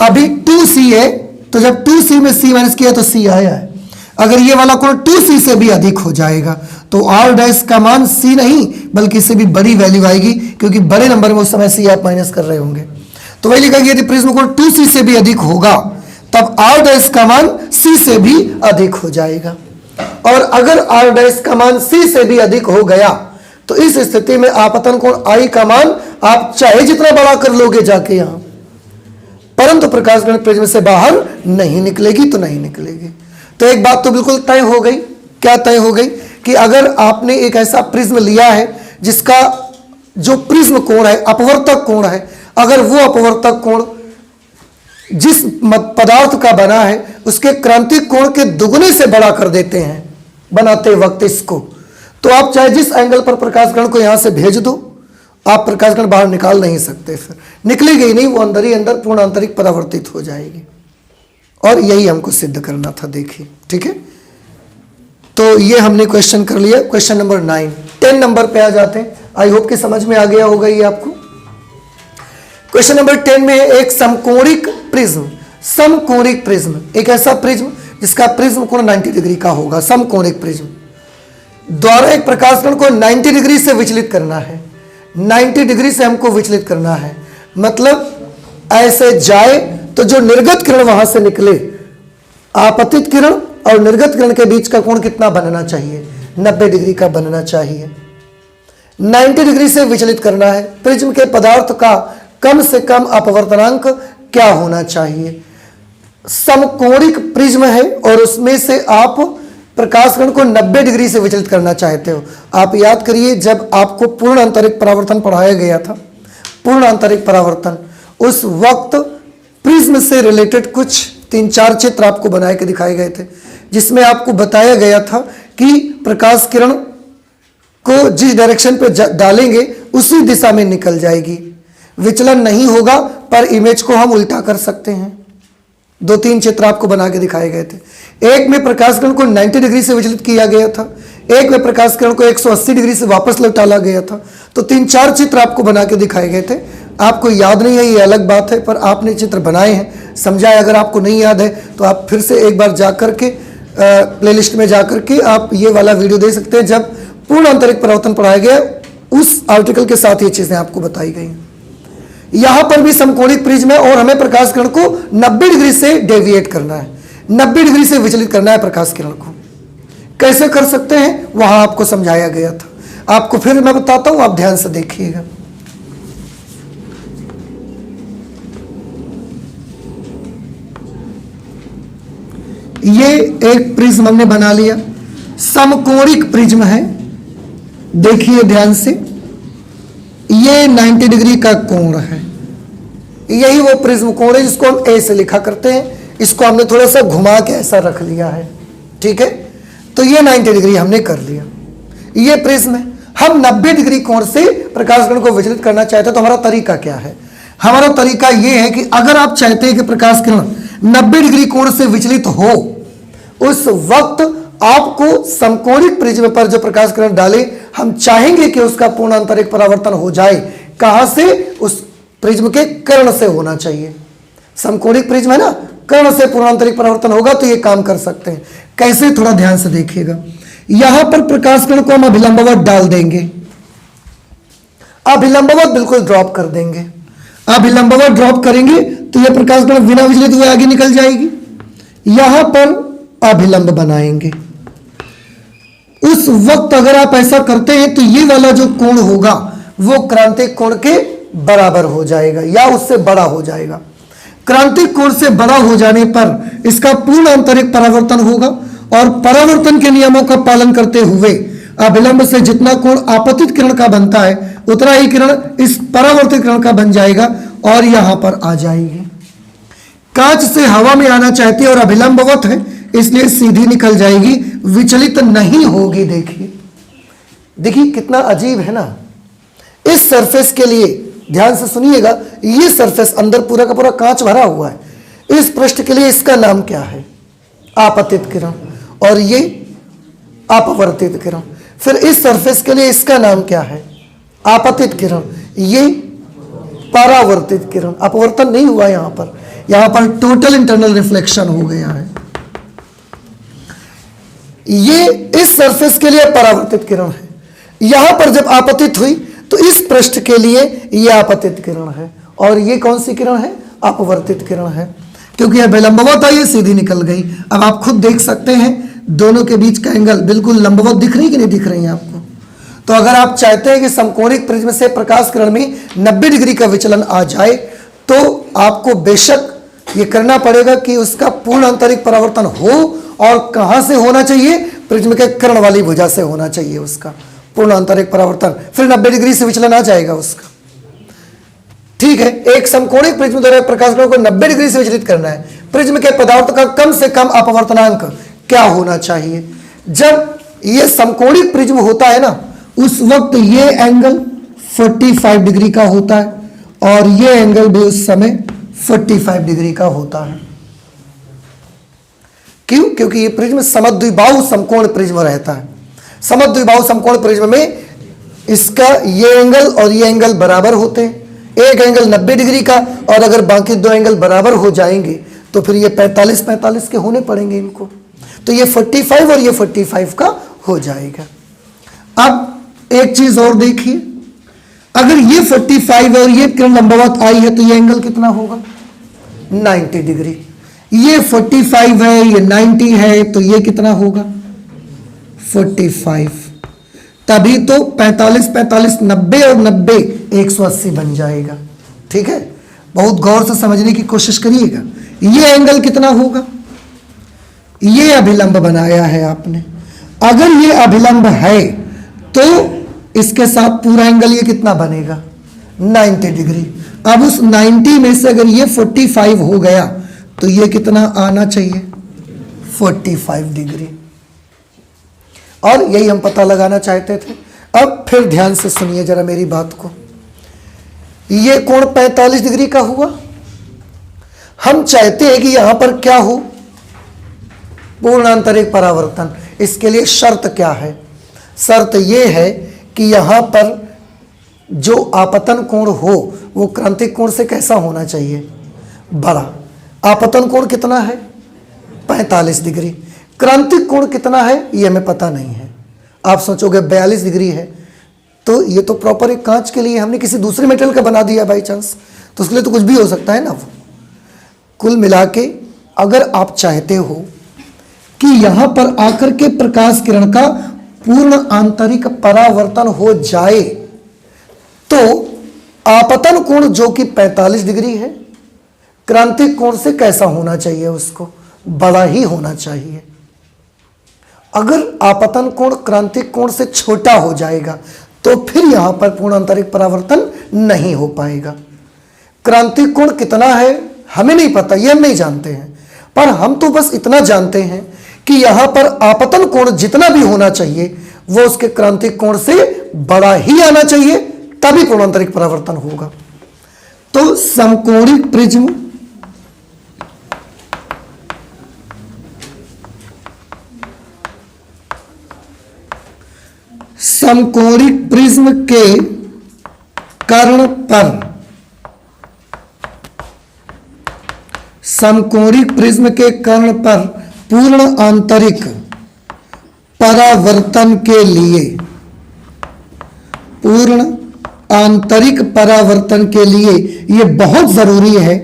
अभी 2c है, तो जब 2c में c माइनस किया तो c आया है। अगर ये वाला कोण 2c से भी अधिक हो जाएगा तो r डैश का मान c नहीं बल्कि इससे भी बड़ी वैल्यू आएगी, क्योंकि बड़े नंबर में उस समय c आप माइनस कर रहे होंगे। तो वही लिखा यदि प्रिज्म कोण 2c से भी अधिक होगा तब r डैश का मान c से भी अधिक हो जाएगा। और अगर r डैश का मान c से भी अधिक हो गया तो इस स्थिति में आपतन कोण I का मान आप चाहे जितना बड़ा कर लोगे जाके यहां, परंतु प्रकाश किरण प्रिज्म से बाहर नहीं निकलेगी तो नहीं निकलेगी। तो एक बात तो बिल्कुल तय हो गई। क्या तय हो गई कि अगर आपने एक ऐसा प्रिज्म लिया है जिसका जो प्रिज्म कोण है, अपवर्तक कोण है, अगर वो अपवर्तक कोण जिस पदार्थ का बना है उसके क्रांतिक कोण के दुगने से बड़ा कर देते हैं बनाते वक्त इसको, तो आप चाहे जिस एंगल पर प्रकाश किरण को यहां से भेज दो, आप प्रकाश किरण बाहर निकाल नहीं सकते, फिर निकलेगी नहीं, वो अंदर ही अंदर पूर्ण आंतरिक परावर्तित हो जाएगी। और यही हमको सिद्ध करना था, देखिए। ठीक है, तो ये हमने क्वेश्चन कर लिया, क्वेश्चन नंबर 9। 10 नंबर पे आ जाते हैं। आई होप कि समझ में आ गया होगा ये आपको। क्वेश्चन नंबर 10 में है एक समकोणिक प्रिज्म। समकोणिक प्रिज्म एक ऐसा प्रिज्म जिसका प्रिज्म कोण 90 डिग्री का होगा। समकोणिक प्रिज्म द्वारा एक प्रकाश किरण को 90 डिग्री से विचलित करना है। 90 डिग्री से हमको विचलित करना है, मतलब ऐसे जाए तो जो निर्गत किरण वहां से निकले, आपतित किरण और निर्गत किरण के बीच का कोण कितना बनना चाहिए? 90 डिग्री का बनना चाहिए। 90 डिग्री से विचलित करना है। प्रिज्म के पदार्थ का कम से कम अपवर्तनांक क्या होना चाहिए? समकोणिक प्रिज्म है और उसमें से आप प्रकाश किरण को 90 डिग्री से विचलित करना चाहते हो। आप याद करिए, जब आपको पूर्ण आंतरिक परावर्तन पढ़ाया गया था, पूर्ण आंतरिक परावर्तन, उस वक्त प्रिज्म से रिलेटेड कुछ 3-4 चित्र आपको बनाए के दिखाए गए थे, जिसमें आपको बताया गया था कि प्रकाश किरण को जिस डायरेक्शन पे डालेंगे उसी दिशा में निकल जाएगी, विचलन नहीं होगा, पर इमेज को हम उल्टा कर सकते हैं। 2-3 चित्र आपको बना के दिखाए गए थे। एक में प्रकाश किरण को 90 डिग्री से विचलित किया गया था, एक में प्रकाश किरण को 180 डिग्री से वापस लौटाला गया था। तो 3-4 चित्र आपको बना के दिखाए गए थे। आपको याद नहीं है ये अलग बात है, पर आपने चित्र बनाए हैं, समझाए। अगर आपको नहीं याद है तो आप फिर से एक बार जाकर के प्लेलिस्ट में जाकर के आप ये वाला वीडियो देख सकते हैं, जब पूर्ण आंतरिक परावर्तन पढ़ाया गया उस आर्टिकल के साथ ये चीजें आपको बताई गई हैं। यहां पर भी समकोणिक प्रिज्म है और हमें प्रकाश किरण को 90 डिग्री से डेविएट करना है, 90 डिग्री से विचलित करना है प्रकाश किरण को। कैसे कर सकते हैं वहां आपको समझाया गया था। आपको फिर मैं बताता हूं, आप ध्यान से देखिएगा। ये एक प्रिज्म हमने बना लिया, समकोणिक प्रिज्म है। देखिए ध्यान से, ये 90 डिग्री का कोण है, यही वो प्रिज्म कोण है जिसको हम ए से लिखा करते हैं। इसको हमने थोड़ा सा घुमा के ऐसा रख लिया है, ठीक है। तो ये 90 डिग्री हमने कर लिया, ये प्रिज्म है। हम 90 डिग्री कोण से प्रकाश किरण को विचलित करना चाहते हैं, तो हमारा तरीका क्या है? हमारा तरीका यह है कि अगर आप चाहते हैं कि प्रकाश किरण 90 डिग्री कोण से विचलित हो, उस वक्त आपको समकोणिक प्रिज्म पर जो प्रकाश किरण डाले, हम चाहेंगे कि उसका पूर्ण आंतरिक परावर्तन हो जाए, कहां से? उस प्रिज्म के कर्ण से होना चाहिए। समकोणिक प्रिज्म है ना, कर्ण से पूर्णांतरिक परावर्तन होगा तो ये काम कर सकते हैं। कैसे? थोड़ा ध्यान से देखिएगा। यहां पर प्रकाश कण को हम अभिलंबवत डाल देंगे, अभिलंबवत बिल्कुल ड्रॉप कर देंगे। अभिलंबवत ड्रॉप करेंगे तो यह प्रकाश कण बिना विचलित हुए आगे निकल जाएगी। यहां पर अभिलंब बनाएंगे। उस वक्त अगर आप ऐसा करते हैं तो ये वाला जो कोण होगा वो क्रांतिक कोण के बराबर हो जाएगा या उससे बड़ा हो जाएगा। क्रांतिक कोण से बड़ा हो जाने पर इसका पूर्ण आंतरिक परावर्तन होगा और परावर्तन के नियमों का पालन करते हुए अभिलंब से जितना कोण आपतित किरण का बनता है उतना ही किरण इस परावर्तित किरण का बन जाएगा और यहां पर आ जाएगी। कांच से हवा में आना चाहती है और अभिलंबवत है इसलिए सीधी निकल जाएगी, विचलित नहीं होगी। देखिए देखिए कितना अजीब है ना। इस सरफेस के लिए ध्यान से सुनिएगा, ये सरफेस अंदर पूरा का पूरा कांच भरा हुआ है। इस पृष्ठ के लिए इसका नाम क्या है? आपतित किरण, और ये अपवर्तित किरण। फिर इस सरफेस के लिए इसका नाम क्या है? आपतित किरण, ये परावर्तित किरण। अपवर्तन नहीं हुआ यहां पर टोटल इंटरनल रिफ्लेक्शन हो गया है। ये इस सरफेस के लिए परावर्तित किरण है। यहां पर जब आपतित हुई तो इस पृष्ठ के लिए यह आपतित किरण है और ये कौन सी किरण है? अपवर्तित किरण है। क्योंकि यह विलंबवत आई, सीधी निकल गई। अब आप खुद देख सकते हैं दोनों के बीच का एंगल बिल्कुल लंबवत दिख रही कि नहीं दिख रही है आपको? तो अगर आप चाहते हैं कि समकोणिक प्रिज्म से प्रकाश किरण में 90 डिग्री का विचलन आ जाए तो आपको बेशक ये करना पड़ेगा कि उसका पूर्ण आंतरिक परावर्तन हो, और कहां से होना चाहिए? प्रिज्म के कर्ण वाली भुजा से होना चाहिए उसका पूर्ण आंतरिक परावर्तन। फिर 90 डिग्री से विचलन आ जाएगा उसका। ठीक है, एक समकोणिक प्रिज्म द्वारा प्रकाश किरण को 90 डिग्री से विचलित करना है। प्रिज्म के पदार्थ का कम से कम अपवर्तनांक क्या होना चाहिए? जब यह समकोणिक प्रिज्म होता है ना उस वक्त ये एंगल 45 डिग्री का होता है और ये एंगल भी उस समय 45 डिग्री का होता है। क्यों? क्योंकि ये प्रिज्म समद्विबाहु समकोण प्रिज्म रहता है। समद्विबाहु समकोण प्रिज्म में इसका ये एंगल और ये एंगल बराबर होते हैं। एक एंगल 90 डिग्री का और अगर बाकी दो एंगल बराबर हो जाएंगे तो फिर ये 45 के होने पड़ेंगे इनको। तो ये 45 और ये 45 का हो जाएगा। अब एक चीज और देखिए, अगर ये 45 और ये किरण लंबवत आई है तो ये एंगल कितना होगा? 90 डिग्री। ये 45 है, ये 90 है, तो ये कितना होगा? 45। तभी तो 45 45 90 और 90 180 बन जाएगा। ठीक है, बहुत गौर से समझने की कोशिश करिएगा। ये एंगल कितना होगा? ये अभिलंब बनाया है आपने। अगर ये अभिलंब है तो इसके साथ पूरा एंगल ये कितना बनेगा? 90 डिग्री। अब उस 90 में से अगर ये 45 हो गया तो ये कितना आना चाहिए? 45 डिग्री। और यही हम पता लगाना चाहते थे। अब फिर ध्यान से सुनिए जरा मेरी बात को। ये कोण 45 डिग्री का हुआ। हम चाहते हैं कि यहां पर क्या हो? पूर्ण आंतरिक परावर्तन। इसके लिए शर्त क्या है? शर्त यह है कि यहां पर जो आपतन कोण हो वो क्रांतिक कोण से कैसा होना चाहिए? बड़ा। आपतन कोण कितना है? 45 डिग्री। क्रांतिक कोण कितना है ये हमें पता नहीं है। आप सोचोगे 42 डिग्री है, तो ये तो प्रॉपर एक कांच के लिए हमने किसी दूसरे मेटल का बना दिया बाई चांस, तो उसके लिए तो कुछ भी हो सकता है ना। वो कुल मिला के अगर आप चाहते हो कि यहां पर आकर के प्रकाश किरण का पूर्ण आंतरिक परावर्तन हो जाए तो आपतन कोण जो कि 45 डिग्री है क्रांतिक कोण से कैसा होना चाहिए? उसको बड़ा ही होना चाहिए। अगर आपतन कोण क्रांतिक कोण से छोटा हो जाएगा तो फिर यहां पर पूर्ण आंतरिक परावर्तन नहीं हो पाएगा। क्रांतिक कोण कितना है हमें नहीं पता, ये हम नहीं जानते हैं, पर हम तो बस इतना जानते हैं कि यहां पर आपतन कोण जितना भी होना चाहिए वो उसके क्रांतिक कोण से बड़ा ही आना चाहिए, तभी पूर्ण आंतरिक परावर्तन होगा। तो समकोणिक प्रिज्म समकोणिक प्रिज्म के कर्ण पर समकोणिक प्रिज्म के कर्ण पर पूर्ण आंतरिक परावर्तन के लिए, पूर्ण आंतरिक परावर्तन के लिए यह बहुत जरूरी है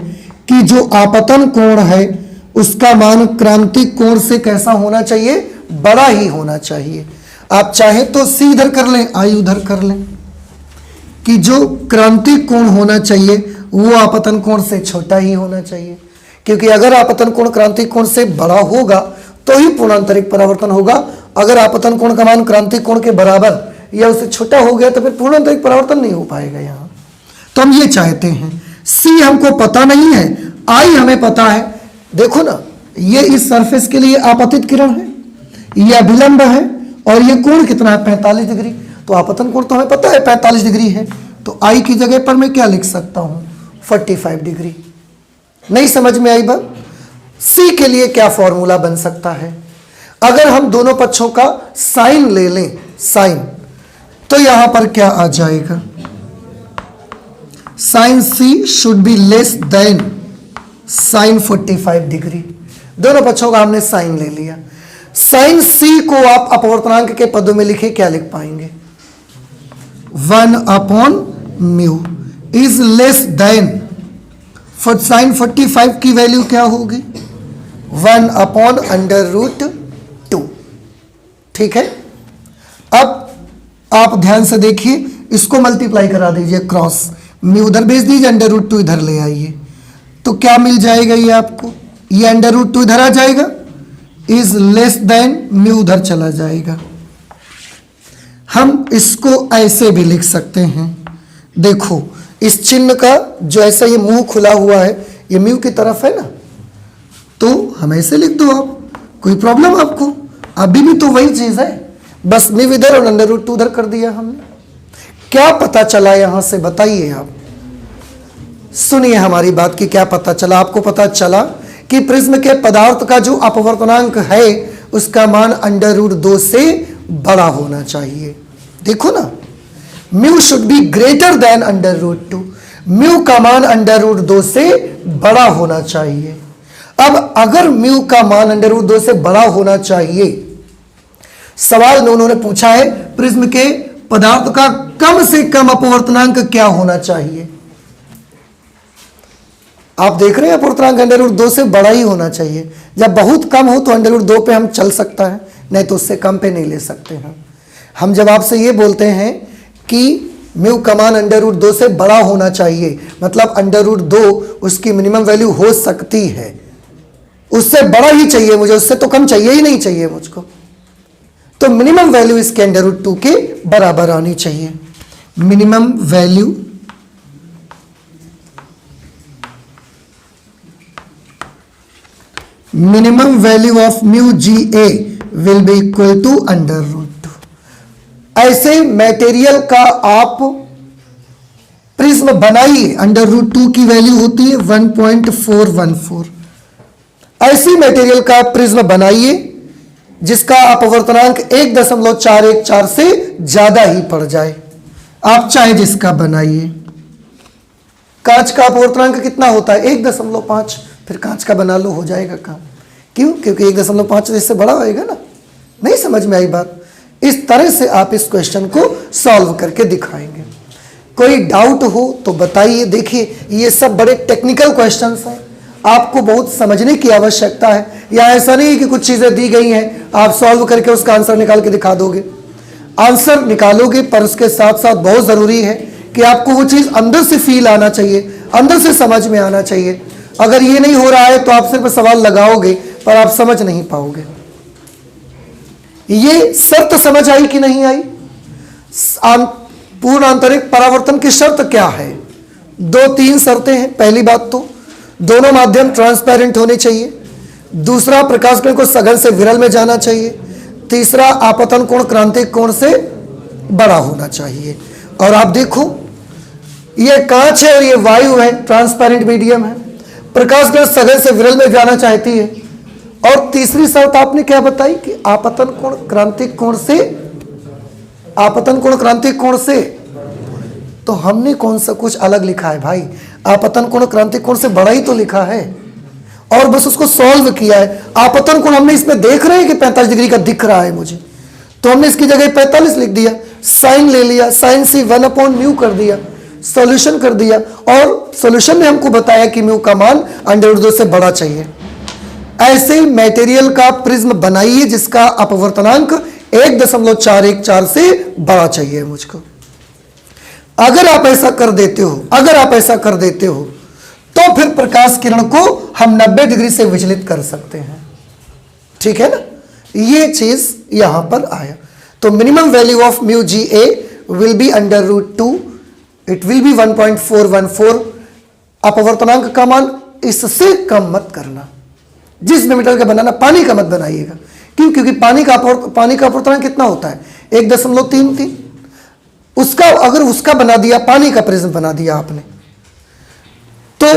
कि जो आपतन कोण है उसका मान क्रांतिक कोण से कैसा होना चाहिए, बड़ा ही होना चाहिए। आप चाहे तो सी इधर कर लें, आई उधर कर लें, कि जो क्रांतिक कोण होना चाहिए वो आपतन कोण से छोटा ही होना चाहिए, क्योंकि अगर आपतन कोण क्रांतिक कोण से बड़ा होगा तो ही पूर्णांतरिक परावर्तन होगा। अगर आपतन कोण का मान क्रांतिक कोण के बराबर या उससे छोटा हो गया तो फिर पूर्णांतरिक परावर्तन नहीं हो पाएगा यहां। तो हम ये चाहते हैं, सी हमको पता नहीं है, आई हमें पता है। देखो ना, ये इस सरफेस के लिए आपतित किरण है, ये अभिलंब है और ये कोण कितना है 45 डिग्री। तो आपतन कोण तो हमें पता है 45 डिग्री है, तो आई की जगह पर मैं क्या लिख सकता हूं 45 डिग्री। नहीं समझ में आई बात? सी के लिए क्या फॉर्मूला बन सकता है? अगर हम दोनों पक्षों का साइन ले लें, साइन, तो यहां पर क्या आ जाएगा, sine C should be less than sine 45 degree. दोनों पक्षों का हमने साइन ले लिया। साइन सी को आप अपवर्तनांक के पदों में लिखे, क्या लिख पाएंगे, 1/μ इज लेस देन, साइन 45 की वैल्यू क्या होगी 1/√2। ठीक है। अब आप ध्यान से देखिए, इसको मल्टीप्लाई करा दीजिए, क्रॉस म्यू उधर भेज दीजिए, √2 इधर ले आइए, तो क्या मिल जाएगा ये आपको, ये √2 इधर आ जाएगा, इज लेस देन म्यू उधर चला जाएगा। हम इसको ऐसे भी लिख सकते हैं, देखो इस चिन्ह का जो ऐसा ये मुंह खुला हुआ है ये म्यू की तरफ है ना, तो हम ऐसे लिख दो, आप कोई प्रॉब्लम आपको, अभी भी तो वही चीज है, बस म्यू इधर और √2 उधर कर दिया हमने। क्या पता चला यहां से, बताइए आप, सुनिए हमारी बात की क्या पता चला। आपको पता चला कि प्रिज्म के पदार्थ का जो अपवर्तनांक है उसका मान √2 से बड़ा होना चाहिए। देखो ना, mu should be greater than √2, mu का मान √2 से बड़ा होना चाहिए। अब अगर म्यू का मान √2 से बड़ा होना चाहिए, सवाल में उन्होंने पूछा है प्रिज्म के पदार्थ का कम से कम अपवर्तनांक क्या होना चाहिए। आप देख रहे हैं अपवर्तनांक √2 से बड़ा ही होना चाहिए। जब बहुत कम हो तो √2 पे हम चल सकता है, नहीं तो उससे कम पे नहीं ले सकते हैं। हम जब आपसे ये बोलते हैं कि म्यू का मान √2 से बड़ा होना चाहिए, मतलब √2 उसकी मिनिमम वैल्यू हो सकती है, उससे बड़ा ही चाहिए मुझे, उससे तो कम चाहिए ही नहीं चाहिए मुझको, तो मिनिमम वैल्यू इसके √2 के बराबर आनी चाहिए। Minimum value minimum value of mu G A will be equal to √2। ऐसे मटेरियल का आप प्रिज्म बनाइए, √2 की वैल्यू होती है 1.414। ऐसी मटेरियल का प्रिज्म बनाइए जिसका अपवर्तनांक 1.414 से ज्यादा ही पड़ जाए। आप चाहे जिसका बनाइए। कांच का अपवर्तनांक कितना होता है 1.5, फिर कांच का बना लो, हो जाएगा काम। क्यों? क्योंकि 1.5 इससे बड़ा होएगा ना। नहीं समझ में आई बात? इस तरह से आप इस क्वेश्चन को सॉल्व करके दिखाएंगे। कोई डाउट हो तो बताइए। देखिए ये सब बड़े टेक्निकल क्वेश्चंस हैं, आपको बहुत समझने की आवश्यकता है। या ऐसा नहीं कि कुछ चीजें दी गई हैं आप सॉल्व करके उसका आंसर निकाल के दिखा दोगे। आंसर निकालोगे, पर उसके साथ साथ बहुत जरूरी है कि आपको वो चीज अंदर से फील आना चाहिए, अंदर से समझ में आना चाहिए। अगर ये नहीं हो रहा है तो आप सिर्फ सवाल लगाओगे पर आप समझ नहीं पाओगे। ये शर्त समझ आई कि नहीं आई? पूर्ण आंतरिक परावर्तन की शर्त क्या है? 2-3 शर्तें हैं। पहली बात तो दोनों माध्यम ट्रांसपेरेंट होने चाहिए। दूसरा, प्रकाश किरण को सघन से विरल में जाना चाहिए। तीसरा, आपतन कोण क्रांतिक कोण से बड़ा होना चाहिए। और आप देखो ये कांच है और ये वायु है, ट्रांसपेरेंट मीडियम है। प्रकाश किरण सघन से विरल में जाना चाहती है। और तीसरी शर्त आपने क्या बताई कि आपतन कोण क्रांतिक कोण से तो हमने कौन सा कुछ अलग लिखा है भाई? आपतन कोण क्रांतिक कोण से बड़ा ही तो लिखा है और बस उसको सॉल्व किया है। आपतन कोण हमने इसमें देख रहे हैं कि 45 डिग्री का दिख रहा है मुझे, तो हमने इसकी जगह 45 लिख दिया, साइन ले लिया, साइन सी 1/μ कर दिया, सॉल्यूशन कर दिया और सॉल्यूशन ने हमको बताया कि म्यू का मान √2 से बड़ा चाहिए। ऐसे मटेरियल का प्रिज्म बनाइए जिसका अपवर्तनांक 1.414 से बड़ा चाहिए मुझको। अगर आप ऐसा कर देते हो तो फिर प्रकाश किरण को हम 90 डिग्री से विचलित कर सकते हैं। ठीक है ना, ये चीज यहां पर आया। तो minimum value of mu G A will be √2, it will be 1.414। अपवर्तनांक का मान इससे कम मत करना। जिस मिलीमीटर का बनाना, पानी का मत बनाइएगा। क्यों? क्योंकि पानी का अपवर्तनांक कितना होता है? 1.33। उसका अगर उसका बना दिया, पानी का प्रिज्म बना दिया आपने, तो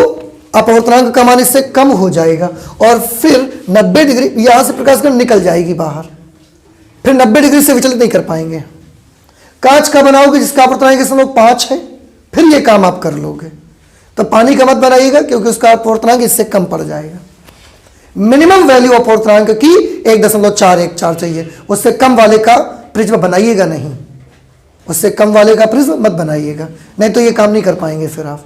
अपवर्तनांक का मान इससे कम हो जाएगा और फिर 90 डिग्री यहां से प्रकाश किरण निकल जाएगी बाहर, फिर 90 डिग्री से विचलित नहीं कर पाएंगे। कांच का बनाओगे जिसका अपवर्तनांक 1.5 है, फिर ये काम आप कर लोगे। तो पानी का मत बनाइएगा क्योंकि उसका अपवर्तनांक इससे कम पड़ जाएगा। मिनिमम वैल्यू अपवर्तनांक की 1.414 चाहिए, उससे कम वाले का प्रिज्म बनाइएगा नहीं, उससे कम वाले का प्रिज्म मत बनाइएगा, नहीं तो ये काम नहीं कर पाएंगे फिर आप।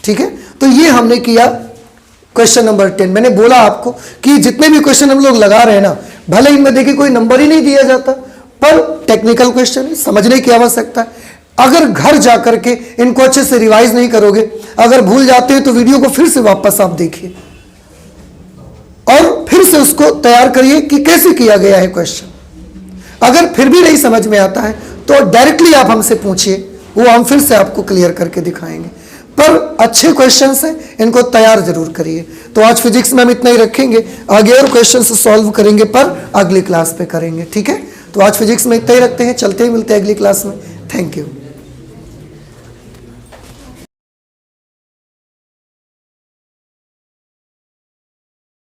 ठीक है, तो ये हमने किया क्वेश्चन नंबर 10। मैंने बोला आपको कि जितने भी क्वेश्चन हम लोग लगा रहे हैं ना, भले इनमें देखिए कोई नंबर ही नहीं दिया जाता, पर टेक्निकल क्वेश्चन है, समझने की आवश्यकता है। अगर घर जाकर के इनको अच्छे से रिवाइज नहीं करोगे, अगर भूल जाते हैं तो वीडियो को फिर से वापस आप देखिए और फिर से उसको तैयार करिए कि कैसे किया गया है क्वेश्चन। अगर फिर भी नहीं समझ में आता है तो डायरेक्टली आप हमसे पूछिए, वो हम फिर से आपको क्लियर करके दिखाएंगे। पर अच्छे क्वेश्चंस हैं, इनको तैयार जरूर करिए। तो आज फिजिक्स में हम इतना ही रखेंगे, आगे और क्वेश्चंस सॉल्व करेंगे पर अगली क्लास पे करेंगे। ठीक है, तो आज फिजिक्स में इतना ही रखते हैं, चलते ही मिलते हैं अगली क्लास में। Thank you.